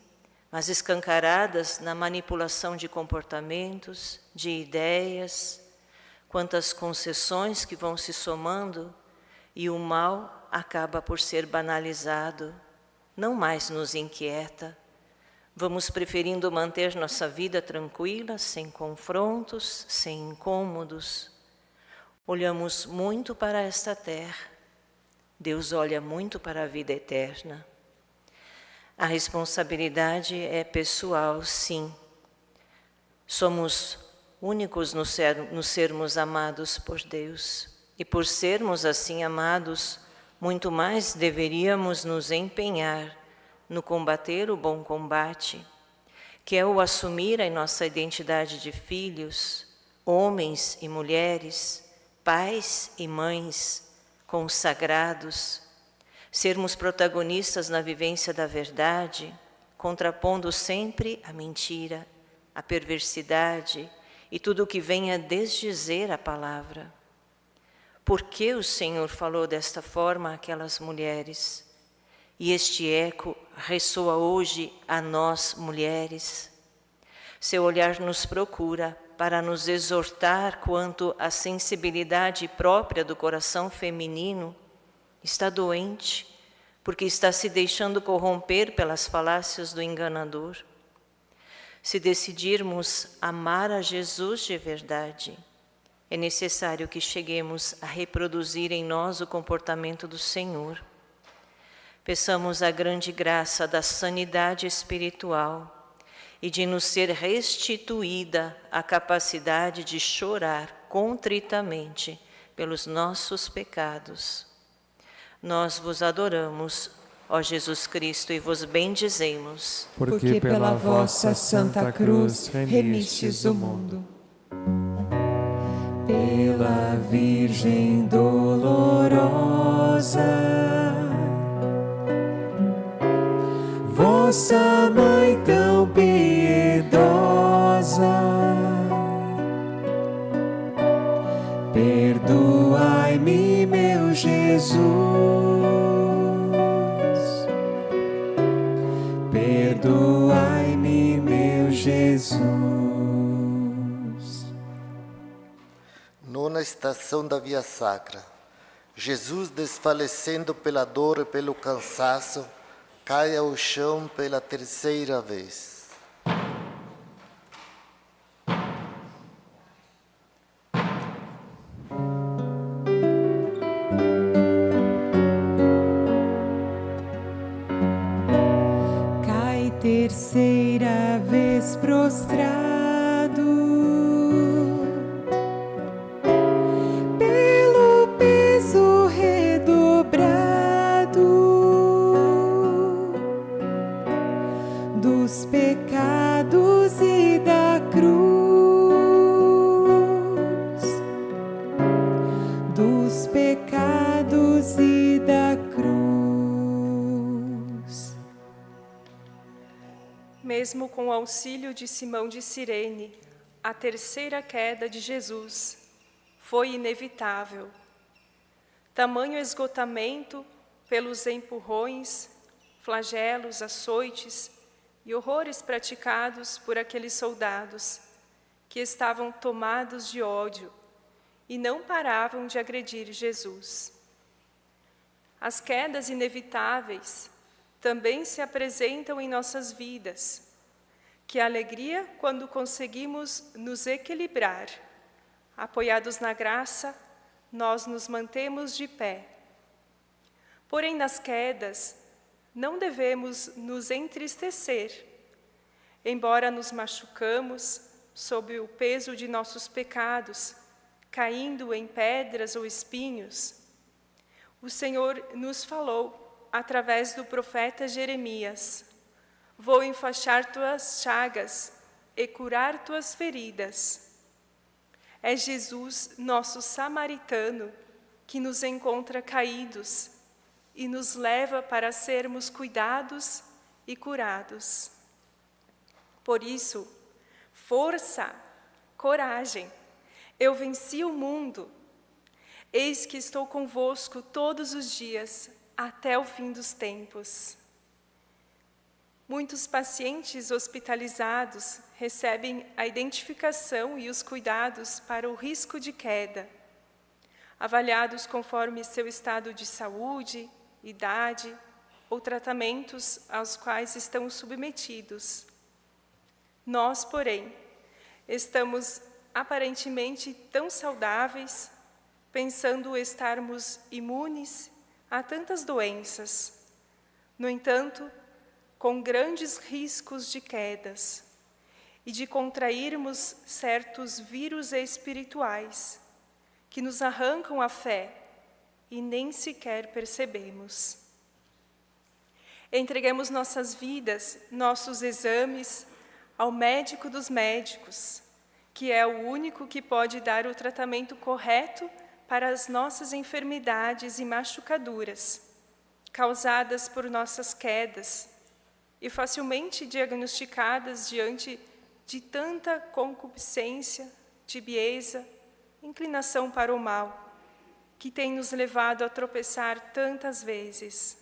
mas escancaradas na manipulação de comportamentos, de ideias, quantas concessões que vão se somando e o mal acaba por ser banalizado, não mais nos inquieta. Vamos preferindo manter nossa vida tranquila, sem confrontos, sem incômodos. Olhamos muito para esta terra, Deus olha muito para a vida eterna. A responsabilidade é pessoal, sim. Somos únicos no sermos amados por Deus. E por sermos assim amados, muito mais deveríamos nos empenhar no combater o bom combate, que é o assumir a nossa identidade de filhos, homens e mulheres, pais e mães, consagrados, sermos protagonistas na vivência da verdade, contrapondo sempre a mentira, a perversidade e tudo o que venha desdizer a palavra. Por que o Senhor falou desta forma àquelas mulheres? E este eco ressoa hoje a nós, mulheres. Seu olhar nos procura para nos exortar quanto à sensibilidade própria do coração feminino está doente, porque está se deixando corromper pelas falácias do enganador. Se decidirmos amar a Jesus de verdade, é necessário que cheguemos a reproduzir em nós o comportamento do Senhor. Peçamos a grande graça da sanidade espiritual e de nos ser restituída a capacidade de chorar contritamente pelos nossos pecados. Nós vos adoramos, ó Jesus Cristo, e vos bendizemos. Porque pela vossa Santa Cruz remistes o mundo. Pela Virgem dolorosa, vossa Mãe tão piedosa, Perdoai-me, meu Jesus. Perdoai-me, meu Jesus. Nona estação da Via Sacra. Jesus, desfalecendo pela dor e pelo cansaço, cai ao chão pela terceira vez. Cai terceira vez prostrado, pelo peso redobrado dos pecados e da cruz, dos pecados e da cruz. Mesmo com o auxílio de Simão de Cirene, a terceira queda de Jesus foi inevitável. Tamanho esgotamento pelos empurrões, flagelos, açoites e horrores praticados por aqueles soldados que estavam tomados de ódio e não paravam de agredir Jesus. As quedas inevitáveis também se apresentam em nossas vidas. Que alegria quando conseguimos nos equilibrar. Apoiados na graça, nós nos mantemos de pé. Porém, nas quedas, não devemos nos entristecer. Embora nos machucamos sob o peso de nossos pecados, caindo em pedras ou espinhos, o Senhor nos falou através do profeta Jeremias: vou enfaixar tuas chagas e curar tuas feridas. É Jesus, nosso samaritano, que nos encontra caídos e nos leva para sermos cuidados e curados. Por isso, força, coragem, eu venci o mundo. Eis que estou convosco todos os dias, até o fim dos tempos. Muitos pacientes hospitalizados recebem a identificação e os cuidados para o risco de queda, avaliados conforme seu estado de saúde, idade ou tratamentos aos quais estão submetidos. Nós, porém, estamos aparentemente tão saudáveis, pensando estarmos imunes a tantas doenças. No entanto, com grandes riscos de quedas e de contrairmos certos vírus espirituais que nos arrancam a fé e nem sequer percebemos. Entreguemos nossas vidas, nossos exames ao médico dos médicos, que é o único que pode dar o tratamento correto para as nossas enfermidades e machucaduras, causadas por nossas quedas, e facilmente diagnosticadas diante de tanta concupiscência, tibieza, inclinação para o mal, que tem nos levado a tropeçar tantas vezes.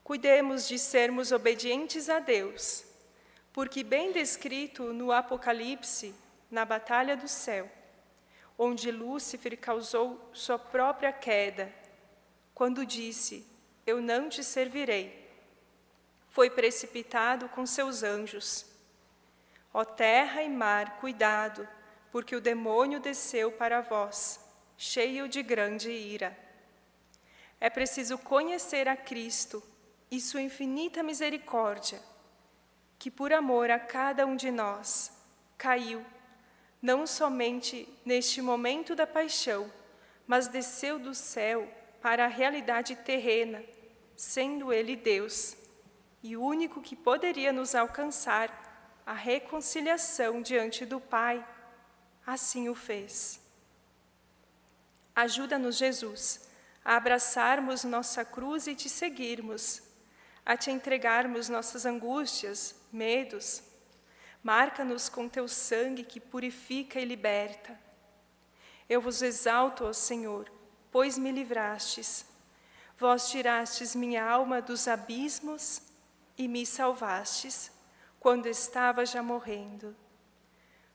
Cuidemos de sermos obedientes a Deus, porque bem descrito no Apocalipse, na batalha do céu, onde Lúcifer causou sua própria queda, quando disse: eu não te servirei, foi precipitado com seus anjos. Ó terra e mar, cuidado, porque o demônio desceu para vós, cheio de grande ira. É preciso conhecer a Cristo e sua infinita misericórdia, que por amor a cada um de nós, caiu, não somente neste momento da paixão, mas desceu do céu para a realidade terrena, sendo Ele Deus, e o único que poderia nos alcançar a reconciliação diante do Pai, assim o fez. Ajuda-nos, Jesus, a abraçarmos nossa cruz e te seguirmos, a te entregarmos nossas angústias, medos. Marca-nos com teu sangue que purifica e liberta. Eu vos exalto, ó Senhor, pois me livrastes. Vós tirastes minha alma dos abismos e me salvastes, quando estava já morrendo.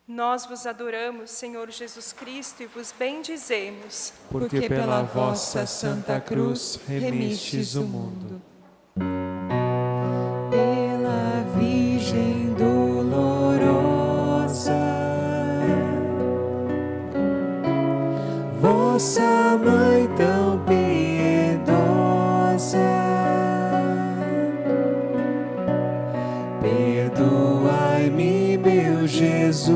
Nós vos adoramos, Senhor Jesus Cristo, e vos bendizemos. Porque pela vossa Santa Cruz remistes o mundo. Pela Virgem dolorosa, vossa Mãe tão piedosa, perdoai-me, meu Jesus,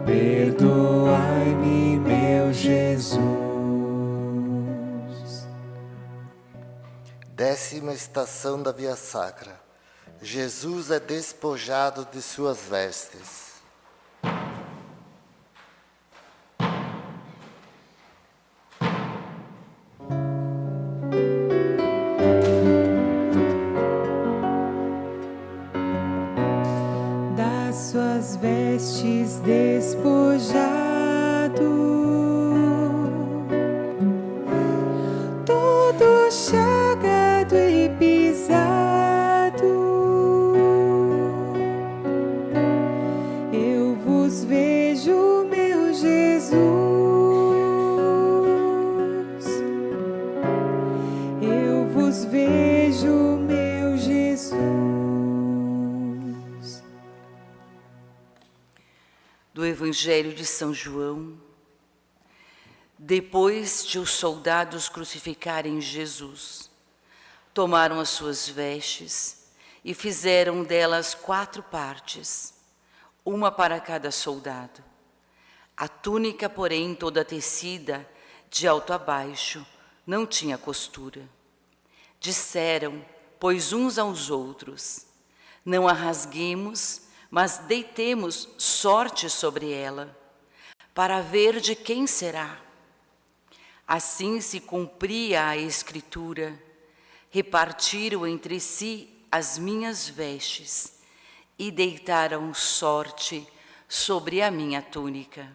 perdoai-me, meu Jesus. 10ª estação da Via Sacra. Jesus é despojado de suas vestes. Das suas vestes despojado, todo chagado e pisado, eu vos vejo, meu Jesus, eu vos vejo, meu Jesus. Do Evangelho de São João. Depois de os soldados crucificarem Jesus, tomaram as suas vestes e fizeram delas 4 partes, uma para cada soldado. A túnica, porém, toda tecida, de alto a baixo, não tinha costura. Disseram, pois uns aos outros, não a rasguemos, mas deitemos sorte sobre ela, para ver de quem será. Assim se cumpria a Escritura: repartiram entre si as minhas vestes e deitaram sorte sobre a minha túnica.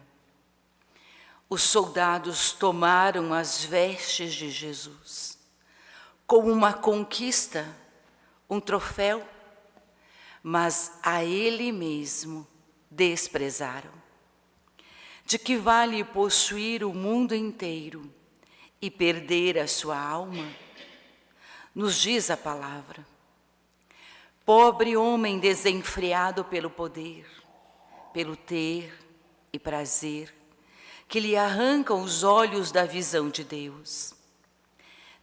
Os soldados tomaram as vestes de Jesus como uma conquista, um troféu, mas a ele mesmo desprezaram. De que vale possuir o mundo inteiro e perder a sua alma? Nos diz a palavra: pobre homem desenfreado pelo poder, pelo ter e prazer, que lhe arrancam os olhos da visão de Deus.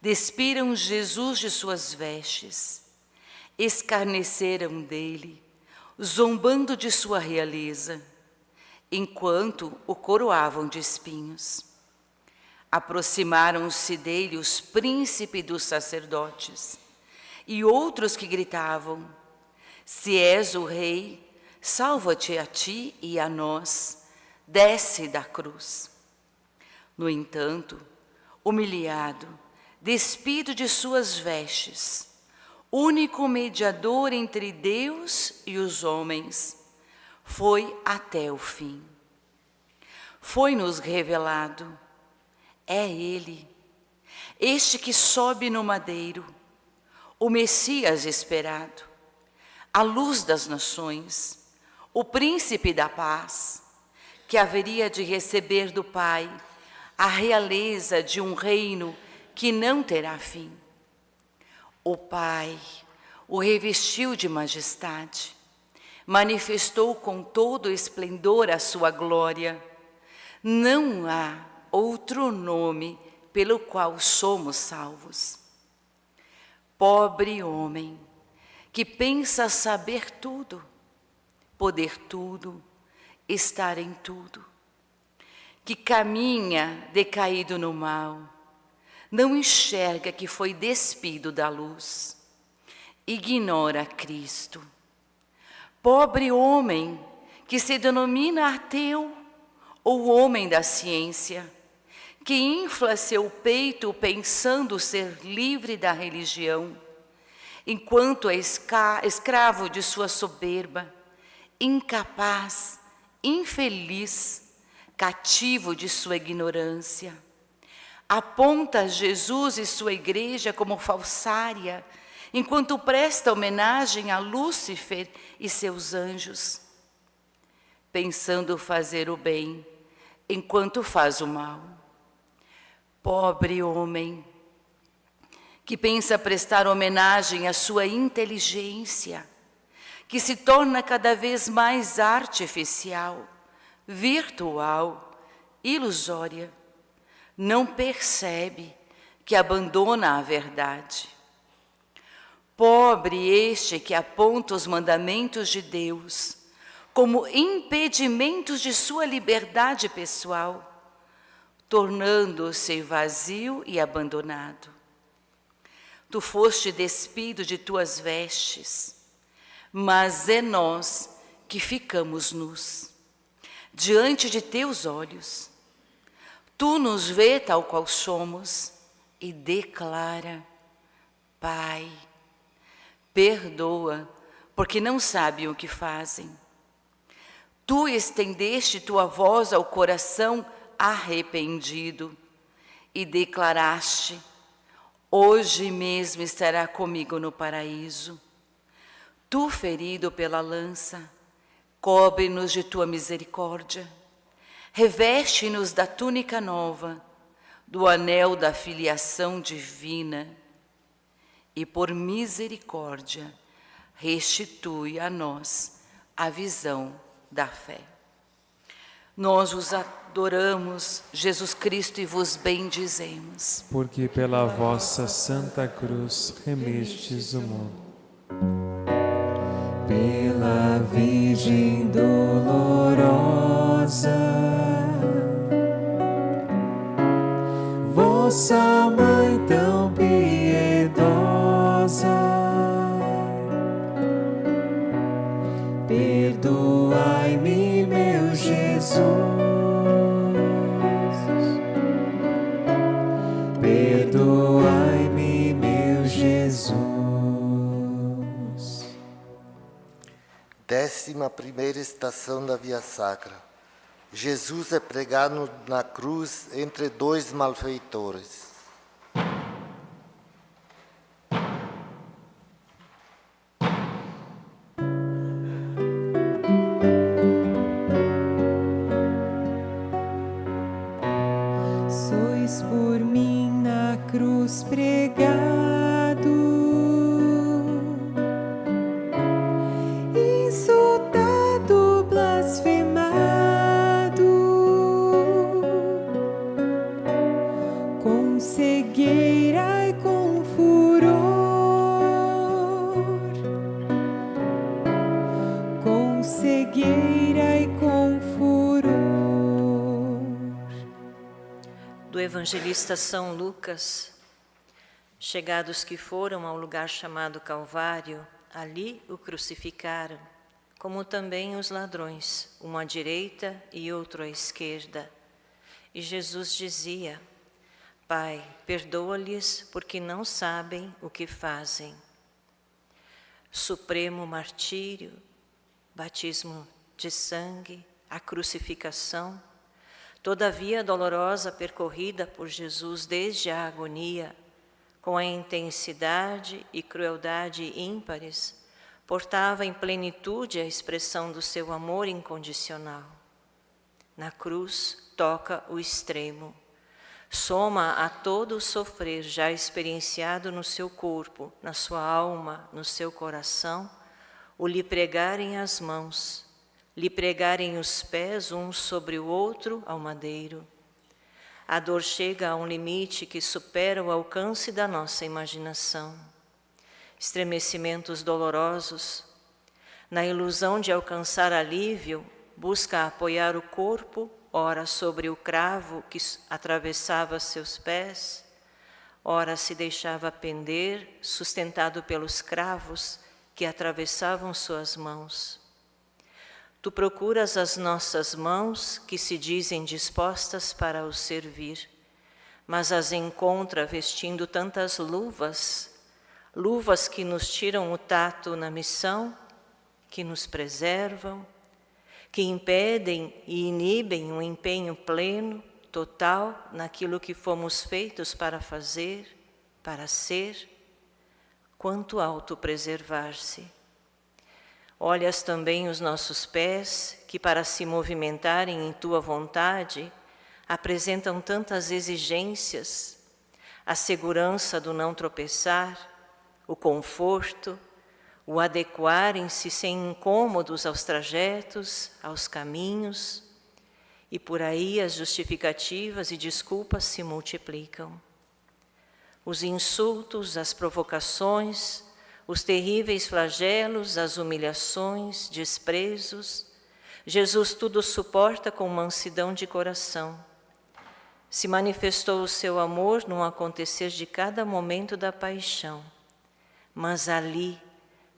Despiram Jesus de suas vestes, escarneceram dele, zombando de sua realeza, enquanto o coroavam de espinhos. Aproximaram-se dele os príncipes dos sacerdotes e outros que gritavam: se és o rei, salva-te a ti e a nós, desce da cruz. No entanto, humilhado, despido de suas vestes, único mediador entre Deus e os homens, foi até o fim. Foi-nos revelado: é Ele, este que sobe no madeiro, o Messias esperado, a luz das nações, o príncipe da paz, que haveria de receber do Pai a realeza de um reino que não terá fim. O Pai o revestiu de majestade, manifestou com todo o esplendor a sua glória. Não há outro nome pelo qual somos salvos. Pobre homem que pensa saber tudo, poder tudo, estar em tudo, que caminha decaído no mal, não enxerga que foi despido da luz, ignora Cristo. Pobre homem que se denomina ateu ou homem da ciência, que infla seu peito pensando ser livre da religião, enquanto é escravo de sua soberba incapaz, infeliz, cativo de sua ignorância. Aponta Jesus e sua igreja como falsária, enquanto presta homenagem a Lúcifer e seus anjos, pensando fazer o bem, enquanto faz o mal. Pobre homem, que pensa prestar homenagem à sua inteligência, que se torna cada vez mais artificial, virtual, ilusória, não percebe que abandona a verdade. Pobre este que aponta os mandamentos de Deus como impedimentos de sua liberdade pessoal, tornando-se vazio e abandonado. Tu foste despido de tuas vestes, mas é nós que ficamos nus, diante de teus olhos. Tu nos vê tal qual somos e declara: Pai, perdoa, porque não sabem o que fazem. Tu estendeste tua voz ao coração arrependido e declaraste: hoje mesmo estará comigo no paraíso. Tu, ferido pela lança, cobre-nos de tua misericórdia, reveste-nos da túnica nova, do anel da filiação divina, e por misericórdia restitui a nós a visão da fé. Nós os adoramos, Jesus Cristo, e vos bendizemos. Porque pela vossa Santa Cruz remistes o mundo. Pela Virgem dolorosa, vossa Mãe tão piedosa, perdoai-me, meu Jesus, perdoai-me, meu Jesus. 11ª estação da Via Sacra. Jesus é pregado na cruz entre dois malfeitores. Sois por mim na cruz pregado, insultado, blasfemado, com cegueira e com furor, com cegueira e com furor. Do evangelista São Lucas: chegados que foram ao lugar chamado Calvário, ali o crucificaram, como também os ladrões, um à direita e outro à esquerda. E Jesus dizia: Pai, perdoa-lhes, porque não sabem o que fazem. Supremo martírio, batismo de sangue, a crucificação, toda a via dolorosa percorrida por Jesus desde a agonia, com a intensidade e crueldade ímpares, portava em plenitude a expressão do seu amor incondicional. Na cruz toca o extremo, soma a todo o sofrer já experienciado no seu corpo, na sua alma, no seu coração, o lhe pregarem as mãos, lhe pregarem os pés um sobre o outro ao madeiro. A dor chega a um limite que supera o alcance da nossa imaginação. Estremecimentos dolorosos, na ilusão de alcançar alívio, busca apoiar o corpo, ora sobre o cravo que atravessava seus pés, ora se deixava pender, sustentado pelos cravos que atravessavam suas mãos. Tu procuras as nossas mãos que se dizem dispostas para o servir, mas as encontra vestindo tantas luvas, luvas que nos tiram o tato na missão, que nos preservam, que impedem e inibem um empenho pleno, total, naquilo que fomos feitos para fazer, para ser. Quanto autopreservar-se. Olhas também os nossos pés, que para se movimentarem em tua vontade, apresentam tantas exigências, a segurança do não tropeçar, o conforto, o adequarem-se sem incômodos aos trajetos, aos caminhos, e por aí as justificativas e desculpas se multiplicam. Os insultos, as provocações, os terríveis flagelos, as humilhações, desprezos, Jesus tudo suporta com mansidão de coração. Se manifestou o seu amor num acontecer de cada momento da paixão, mas ali,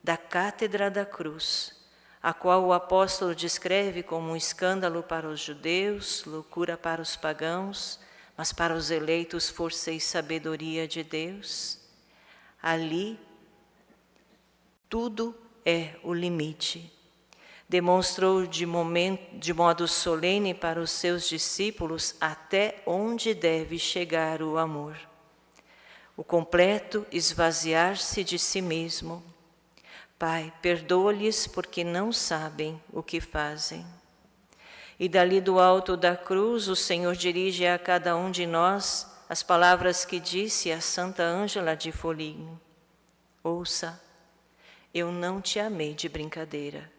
da cátedra da cruz, a qual o apóstolo descreve como um escândalo para os judeus, loucura para os pagãos, mas para os eleitos força e sabedoria de Deus, ali tudo é o limite. Demonstrou de modo solene para os seus discípulos até onde deve chegar o amor. O completo esvaziar-se de si mesmo. Pai, perdoa-lhes porque não sabem o que fazem. E dali do alto da cruz, o Senhor dirige a cada um de nós as palavras que disse a Santa Ângela de Foligno. Ouça, eu não te amei de brincadeira.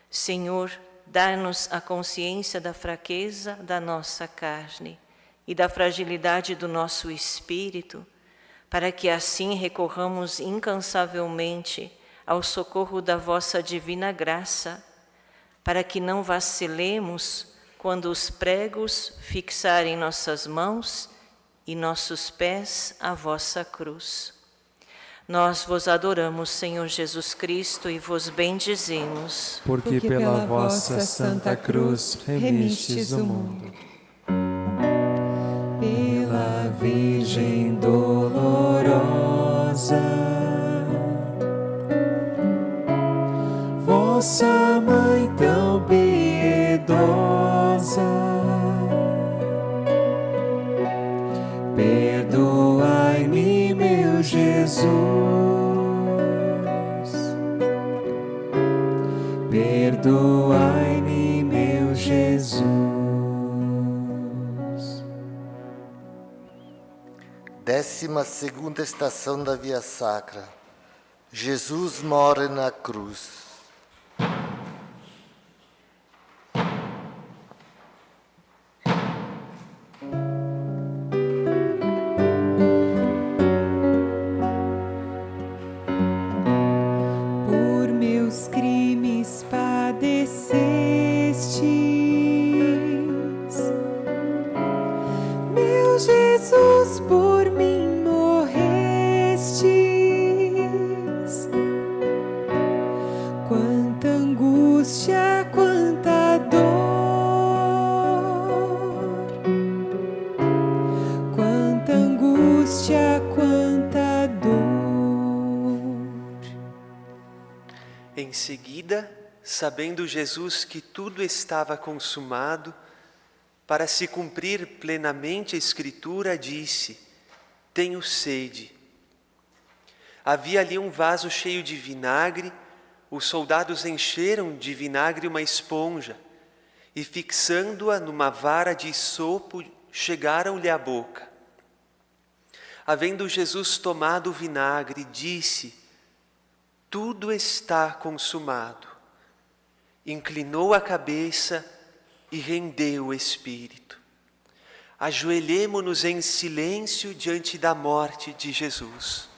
Senhor, dá-nos a consciência da fraqueza da nossa carne e da fragilidade do nosso espírito, para que assim recorramos incansavelmente ao socorro da vossa divina graça, para que não vacilemos quando os pregos fixarem nossas mãos e nossos pés à vossa cruz. Nós vos adoramos, Senhor Jesus Cristo, e vos bendizemos. Porque pela vossa Santa Cruz remistes o mundo. Pela Virgem dolorosa, vossa Mãe tão piedosa, perdoai-me, meu Jesus, perdoai-me, meu Jesus. 12ª estação da Via Sacra. Jesus morre na cruz. Por meus crimes padecestes, meu Jesus, por mim morrestes. Quanta angústia, quanta dor, quanta angústia, quanta dor. Em seguida, sabendo Jesus que tudo estava consumado, para se cumprir plenamente a Escritura, disse: tenho sede. Havia ali um vaso cheio de vinagre. Os soldados encheram de vinagre uma esponja e, fixando-a numa vara de isopo, chegaram-lhe à boca. Havendo Jesus tomado o vinagre, disse: tudo está consumado. Inclinou a cabeça e rendeu o espírito. Ajoelhemo-nos em silêncio diante da morte de Jesus.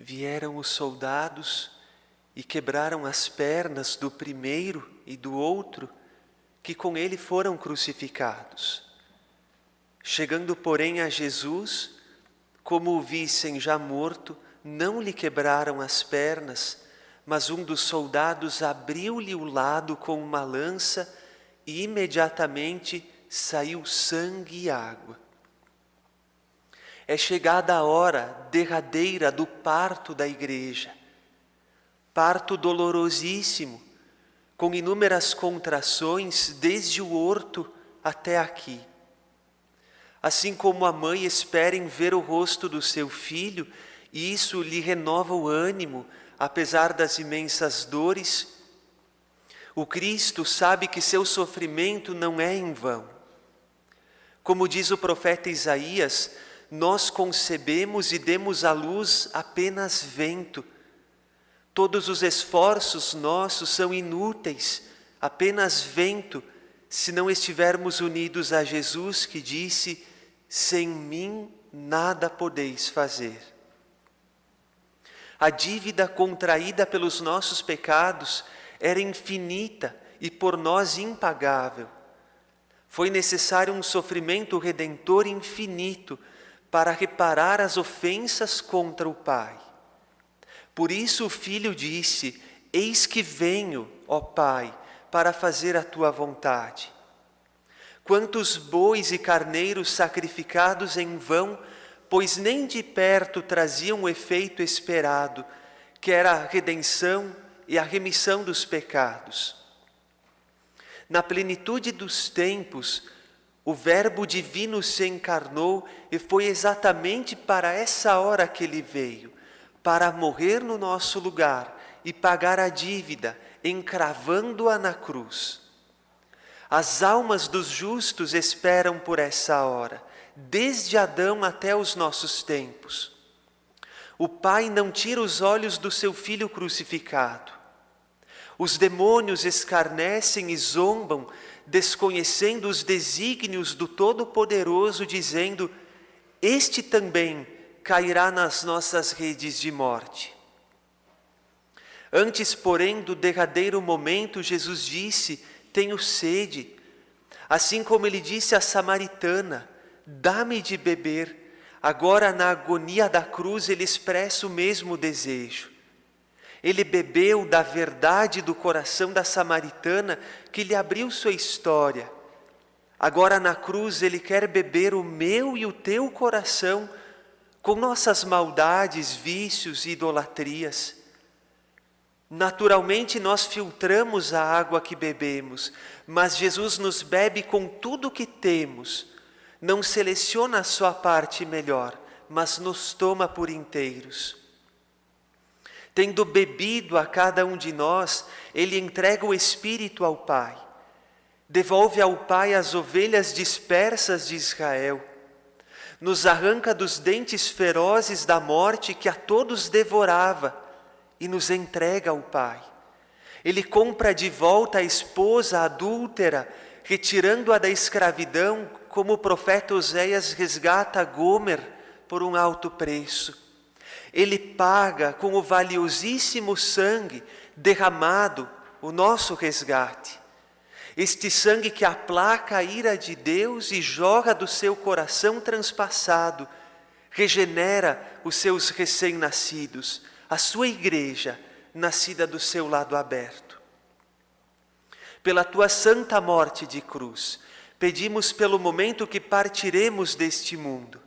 Vieram os soldados e quebraram as pernas do primeiro e do outro, que com ele foram crucificados. Chegando, porém, a Jesus, como o vissem já morto, não lhe quebraram as pernas, mas um dos soldados abriu-lhe o lado com uma lança e imediatamente saiu sangue e água. É chegada a hora derradeira do parto da igreja. Parto dolorosíssimo, com inúmeras contrações desde o horto até aqui. Assim como a mãe espera em ver o rosto do seu filho, e isso lhe renova o ânimo, apesar das imensas dores, o Cristo sabe que seu sofrimento não é em vão. Como diz o profeta Isaías, nós concebemos e demos à luz apenas vento. Todos os esforços nossos são inúteis, apenas vento, se não estivermos unidos a Jesus que disse: sem mim nada podeis fazer. A dívida contraída pelos nossos pecados era infinita e por nós impagável. Foi necessário um sofrimento redentor infinito para reparar as ofensas contra o Pai. Por isso o Filho disse: eis que venho, ó Pai, para fazer a tua vontade. Quantos bois e carneiros sacrificados em vão, pois nem de perto traziam o efeito esperado, que era a redenção e a remissão dos pecados. Na plenitude dos tempos, o Verbo divino se encarnou e foi exatamente para essa hora que ele veio, para morrer no nosso lugar e pagar a dívida, encravando-a na cruz. As almas dos justos esperam por essa hora, desde Adão até os nossos tempos. O Pai não tira os olhos do seu Filho crucificado. Os demônios escarnecem e zombam, desconhecendo os desígnios do Todo-Poderoso, dizendo: este também cairá nas nossas redes de morte. Antes, porém, do derradeiro momento, Jesus disse: tenho sede. Assim como ele disse à samaritana: dá-me de beber. Agora, na agonia da cruz, ele expressa o mesmo desejo. Ele bebeu da verdade do coração da samaritana que lhe abriu sua história. Agora, na cruz, ele quer beber o meu e o teu coração com nossas maldades, vícios e idolatrias. Naturalmente, nós filtramos a água que bebemos, mas Jesus nos bebe com tudo o que temos. Não seleciona a sua parte melhor, mas nos toma por inteiros. Tendo bebido a cada um de nós, ele entrega o Espírito ao Pai. Devolve ao Pai as ovelhas dispersas de Israel. Nos arranca dos dentes ferozes da morte que a todos devorava e nos entrega ao Pai. Ele compra de volta a esposa adúltera, retirando-a da escravidão, como o profeta Oséias resgata Gomer por um alto preço. Ele paga com o valiosíssimo sangue derramado o nosso resgate. Este sangue que aplaca a ira de Deus e jorra do seu coração transpassado, regenera os seus recém-nascidos, a sua igreja, nascida do seu lado aberto. Pela tua santa morte de cruz, pedimos pelo momento que partiremos deste mundo,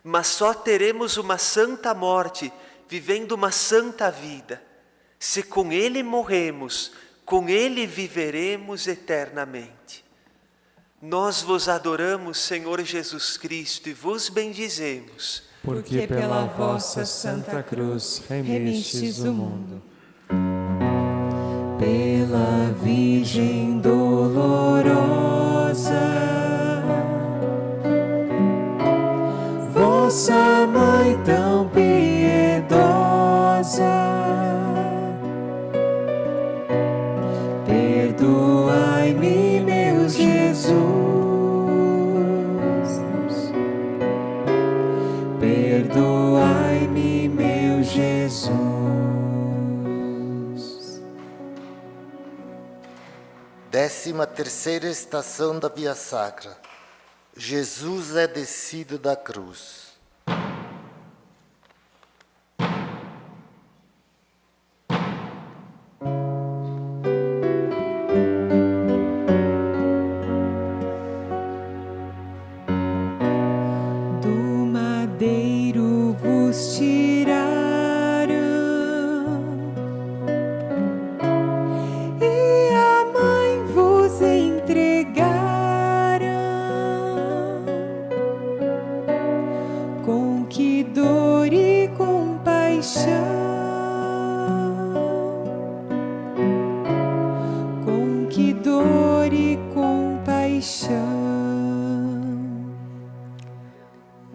mas só teremos uma santa morte, vivendo uma santa vida, se com Ele morremos, com Ele viveremos eternamente. Nós vos adoramos, Senhor Jesus Cristo, e vos bendizemos, porque pela vossa Santa Cruz remistes o mundo. Pela Virgem dolorosa, vossa Mãe tão piedosa, perdoai-me, meu Jesus, perdoai-me, meu Jesus. 13ª estação da Via Sacra. Jesus é descido da cruz. Do madeiro vos tiraram e a mãe vos entregaram. Com que dor e compaixão, com que dor e compaixão.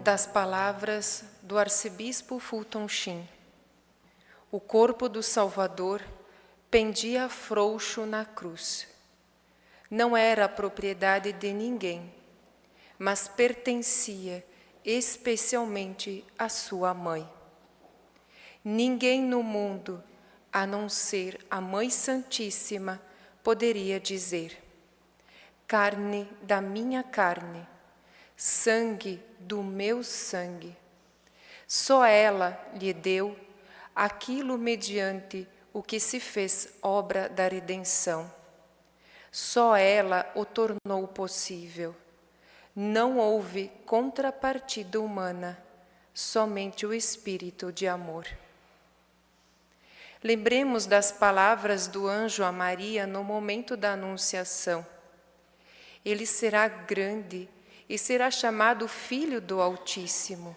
Das palavras do arcebispo Fulton Sheen. O corpo do Salvador pendia frouxo na cruz. Não era propriedade de ninguém, mas pertencia especialmente à sua mãe. Ninguém no mundo, a não ser a Mãe Santíssima, poderia dizer: carne da minha carne, sangue do meu sangue. Só ela lhe deu aquilo mediante o que se fez obra da redenção. Só ela o tornou possível. Não houve contrapartida humana, somente o Espírito de amor. Lembremos das palavras do anjo a Maria no momento da Anunciação. Ele será grande e será chamado Filho do Altíssimo.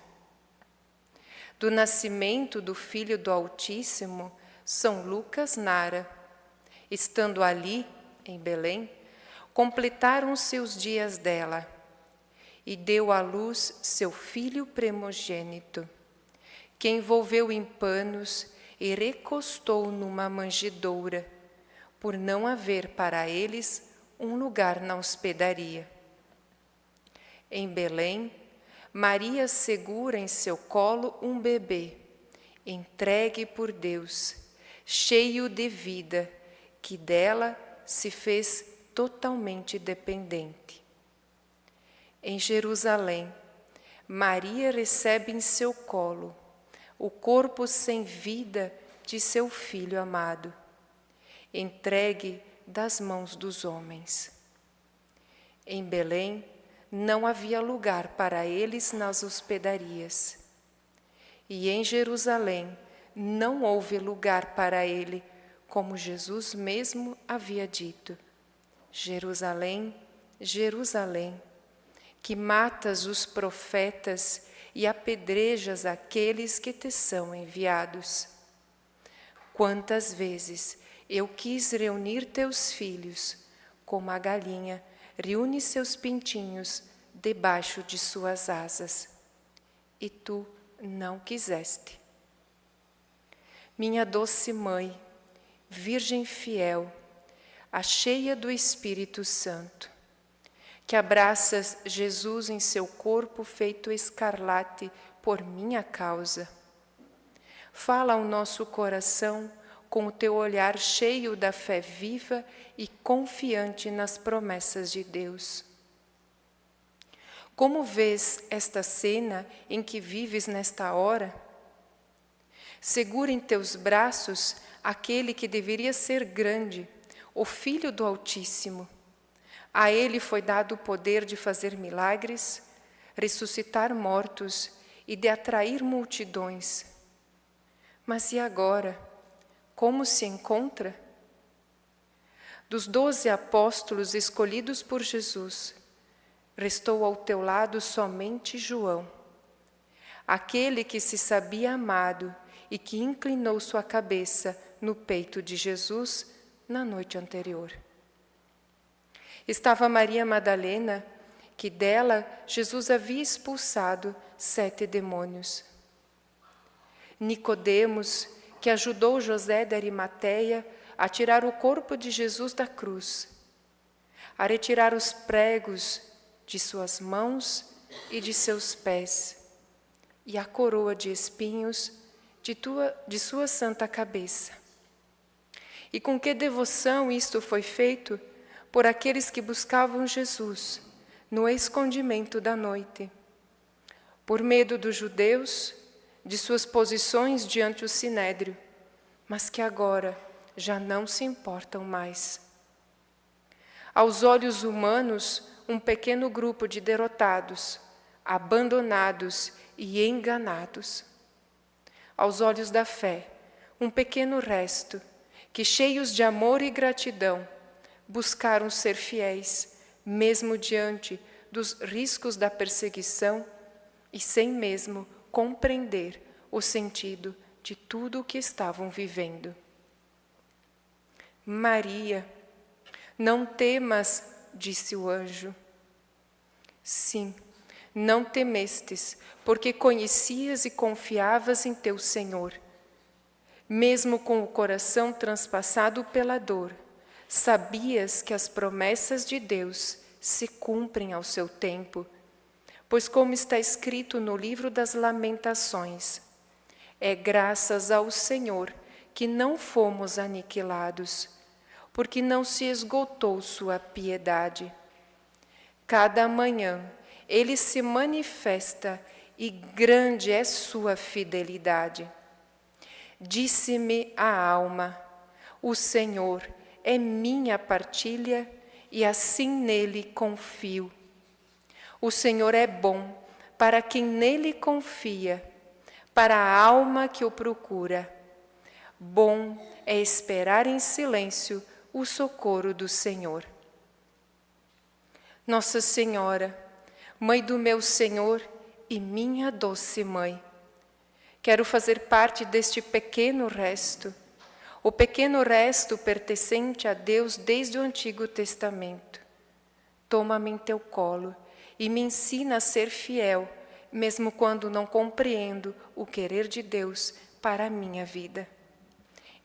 Do nascimento do Filho do Altíssimo, São Lucas narra: estando ali, em Belém, completaram seus dias dela, e deu à luz seu filho primogênito, que envolveu em panos e recostou numa manjedoura, por não haver para eles um lugar na hospedaria. Em Belém, Maria segura em seu colo um bebê, entregue por Deus, cheio de vida, que dela se fez totalmente dependente. Em Jerusalém, Maria recebe em seu colo o corpo sem vida de seu filho amado, entregue das mãos dos homens. Em Belém, não havia lugar para eles nas hospedarias. E em Jerusalém não houve lugar para ele, como Jesus mesmo havia dito: Jerusalém, Jerusalém, que matas os profetas e apedrejas aqueles que te são enviados. Quantas vezes eu quis reunir teus filhos, como a galinha reúne seus pintinhos debaixo de suas asas, e tu não quiseste. Minha doce mãe, Virgem fiel, a cheia do Espírito Santo, que abraças Jesus em seu corpo feito escarlate por minha causa, fala ao nosso coração com o teu olhar cheio da fé viva e confiante nas promessas de Deus. Como vês esta cena em que vives nesta hora? Segura em teus braços aquele que deveria ser grande, o Filho do Altíssimo. A ele foi dado o poder de fazer milagres, ressuscitar mortos e de atrair multidões. Mas e agora? Como se encontra? Dos 12 apóstolos escolhidos por Jesus, restou ao teu lado somente João, aquele que se sabia amado e que inclinou sua cabeça no peito de Jesus na noite anterior. Estava Maria Madalena, que dela Jesus havia expulsado 7 demônios. Nicodemos, que ajudou José de Arimateia a tirar o corpo de Jesus da cruz, a retirar os pregos de suas mãos e de seus pés, e a coroa de espinhos de sua santa cabeça. E com que devoção isto foi feito, por aqueles que buscavam Jesus no escondimento da noite, por medo dos judeus, de suas posições diante o sinédrio, mas que agora já não se importam mais. Aos olhos humanos, um pequeno grupo de derrotados, abandonados e enganados. Aos olhos da fé, um pequeno resto, que cheios de amor e gratidão, buscaram ser fiéis, mesmo diante dos riscos da perseguição e sem mesmo compreender o sentido de tudo o que estavam vivendo. Maria, não temas, disse o anjo. Sim, não temestes, porque conhecias e confiavas em teu Senhor. Mesmo com o coração transpassado pela dor, sabias que as promessas de Deus se cumprem ao seu tempo, pois como está escrito no livro das Lamentações, é graças ao Senhor que não fomos aniquilados, porque não se esgotou sua piedade. Cada manhã Ele se manifesta e grande é sua fidelidade. Disse-me a alma, o Senhor é minha partilha e assim nele confio. O Senhor é bom para quem nele confia, para a alma que o procura. Bom é esperar em silêncio o socorro do Senhor. Nossa Senhora, Mãe do meu Senhor e minha doce Mãe, quero fazer parte deste pequeno resto, o pequeno resto pertencente a Deus desde o Antigo Testamento. Toma-me em teu colo e me ensina a ser fiel, mesmo quando não compreendo o querer de Deus para a minha vida.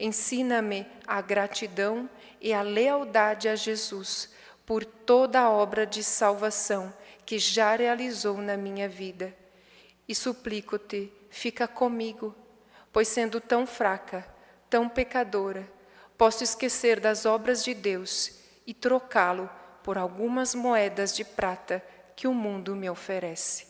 Ensina-me a gratidão e a lealdade a Jesus por toda a obra de salvação que já realizou na minha vida. E suplico-te, fica comigo, pois sendo tão fraca, tão pecadora, posso esquecer das obras de Deus e trocá-lo por algumas moedas de prata que o mundo me oferece.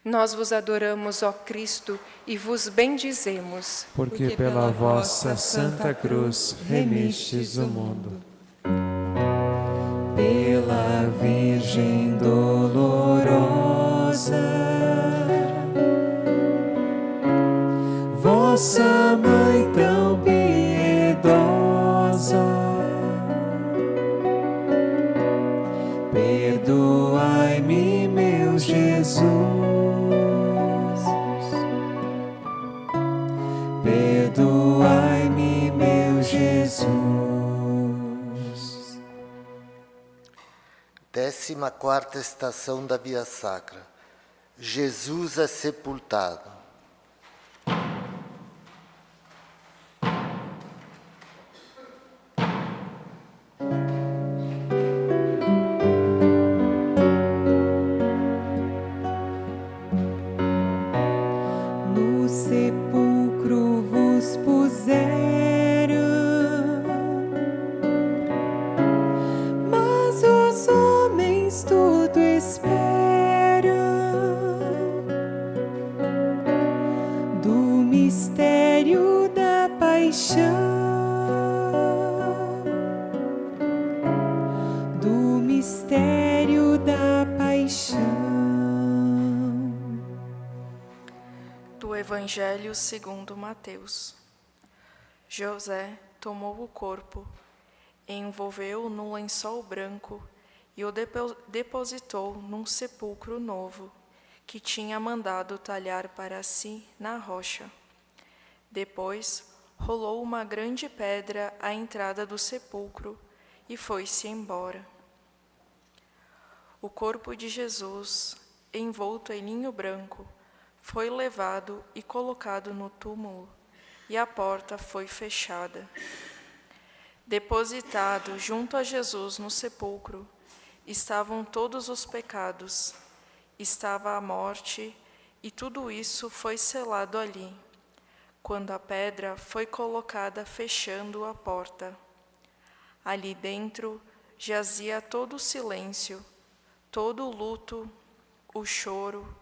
Nós vos adoramos, ó Cristo, e vos bendizemos. Porque pela vossa Santa Cruz remistes o mundo. Pela Virgem dolorosa, vossa Mãe tão piedosa, perdoai-me, meu Jesus, perdoai-me, meu Jesus. 14ª estação da Via Sacra. Jesus é sepultado. No sepulcro vos puseram, mas os homens tudo esperam do mistério da paixão, do mistério da paixão. Do Evangelho segundo Mateus. José tomou o corpo, envolveu-o num lençol branco e o depositou num sepulcro novo, que tinha mandado talhar para si na rocha. Depois, rolou uma grande pedra à entrada do sepulcro e foi-se embora. O corpo de Jesus, envolto em linho branco, foi levado e colocado no túmulo, e a porta foi fechada. Depositado junto a Jesus no sepulcro, estavam todos os pecados, estava a morte, e tudo isso foi selado ali, quando a pedra foi colocada fechando a porta. Ali dentro jazia todo o silêncio, todo o luto, o choro,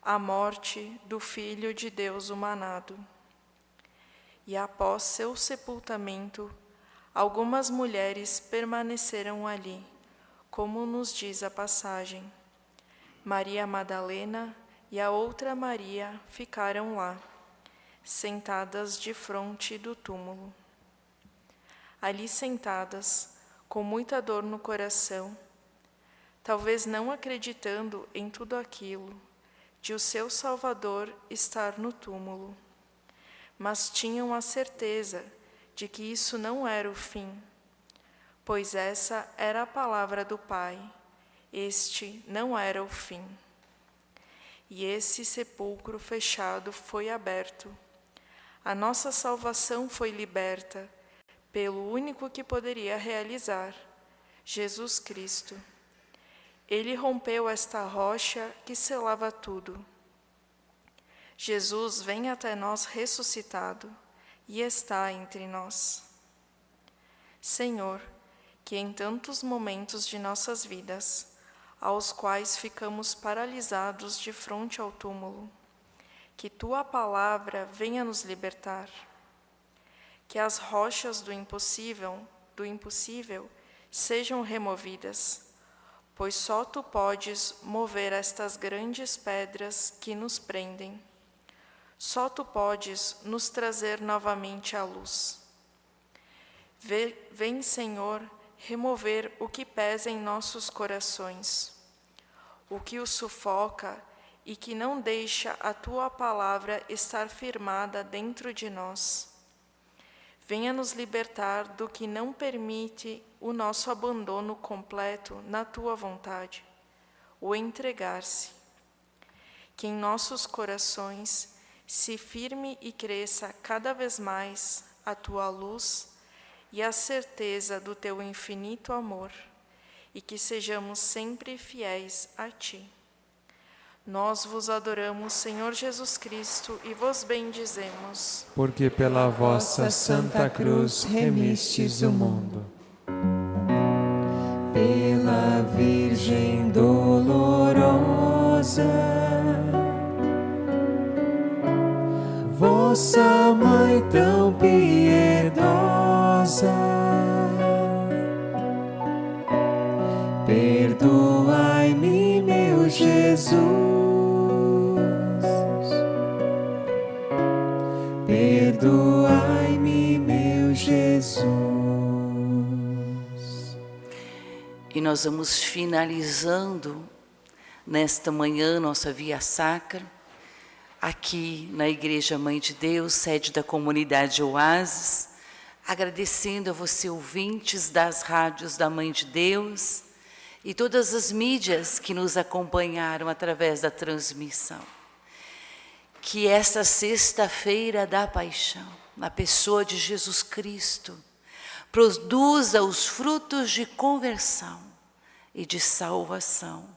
a morte do Filho de Deus humanado. E após seu sepultamento, algumas mulheres permaneceram ali, como nos diz a passagem. Maria Madalena e a outra Maria ficaram lá, sentadas defronte do túmulo. Ali sentadas, com muita dor no coração, talvez não acreditando em tudo aquilo, de o seu Salvador estar no túmulo, mas tinham a certeza de que isso não era o fim, pois essa era a palavra do Pai, este não era o fim. E esse sepulcro fechado foi aberto. A nossa salvação foi liberta pelo único que poderia realizar, Jesus Cristo. Ele rompeu esta rocha que selava tudo. Jesus vem até nós ressuscitado e está entre nós. Senhor, que em tantos momentos de nossas vidas, aos quais ficamos paralisados de frente ao túmulo, que Tua palavra venha nos libertar. Que as rochas do impossível sejam removidas, pois só Tu podes mover estas grandes pedras que nos prendem. Só Tu podes nos trazer novamente à luz. Vem, Senhor, remover o que pesa em nossos corações, o que os sufoca e que não deixa a Tua palavra estar firmada dentro de nós. Venha nos libertar do que não permite o nosso abandono completo na Tua vontade, o entregar-se. Que em nossos corações se firme e cresça cada vez mais a Tua luz e a certeza do Teu infinito amor, e que sejamos sempre fiéis a Ti. Nós vos adoramos, Senhor Jesus Cristo, e vos bendizemos. Porque pela vossa Santa Cruz remistes o mundo. Pela Virgem dolorosa, vossa Mãe tão piedosa, perdoai-me, meu Jesus, perdoai-me, meu Jesus. E nós vamos finalizando nesta manhã nossa Via Sacra, aqui na Igreja Mãe de Deus, sede da comunidade Oásis, agradecendo a você, ouvintes das rádios da Mãe de Deus e todas as mídias que nos acompanharam através da transmissão. Que esta sexta-feira da Paixão, na pessoa de Jesus Cristo, produza os frutos de conversão e de salvação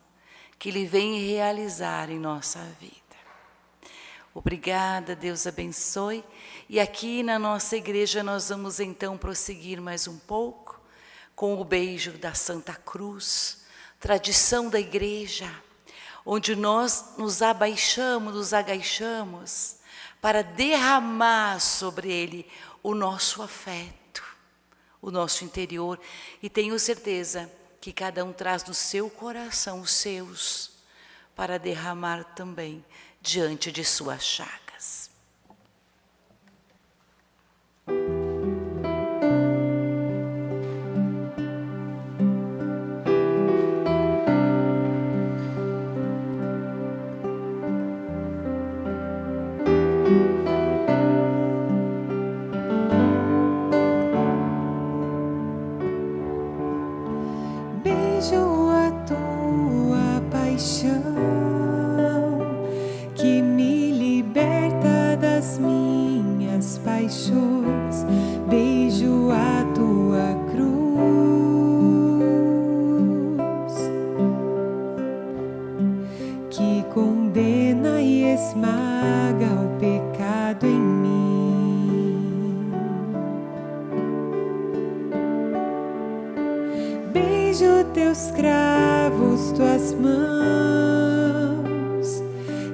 que Ele vem realizar em nossa vida. Obrigada, Deus abençoe. E aqui na nossa igreja nós vamos então prosseguir mais um pouco com o beijo da Santa Cruz, tradição da igreja, onde nós nos abaixamos, nos agachamos para derramar sobre Ele o nosso afeto, o nosso interior. E tenho certeza que cada um traz no seu coração os seus para derramar também diante de suas chagas. Beijo a Tua paixão, que me liberta das minhas paixões. Beijo a Tua cruz, que condena e esmaga o pecado em mim. Beijo teus cravos, tuas mãos,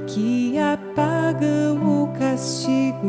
que apagam o castigo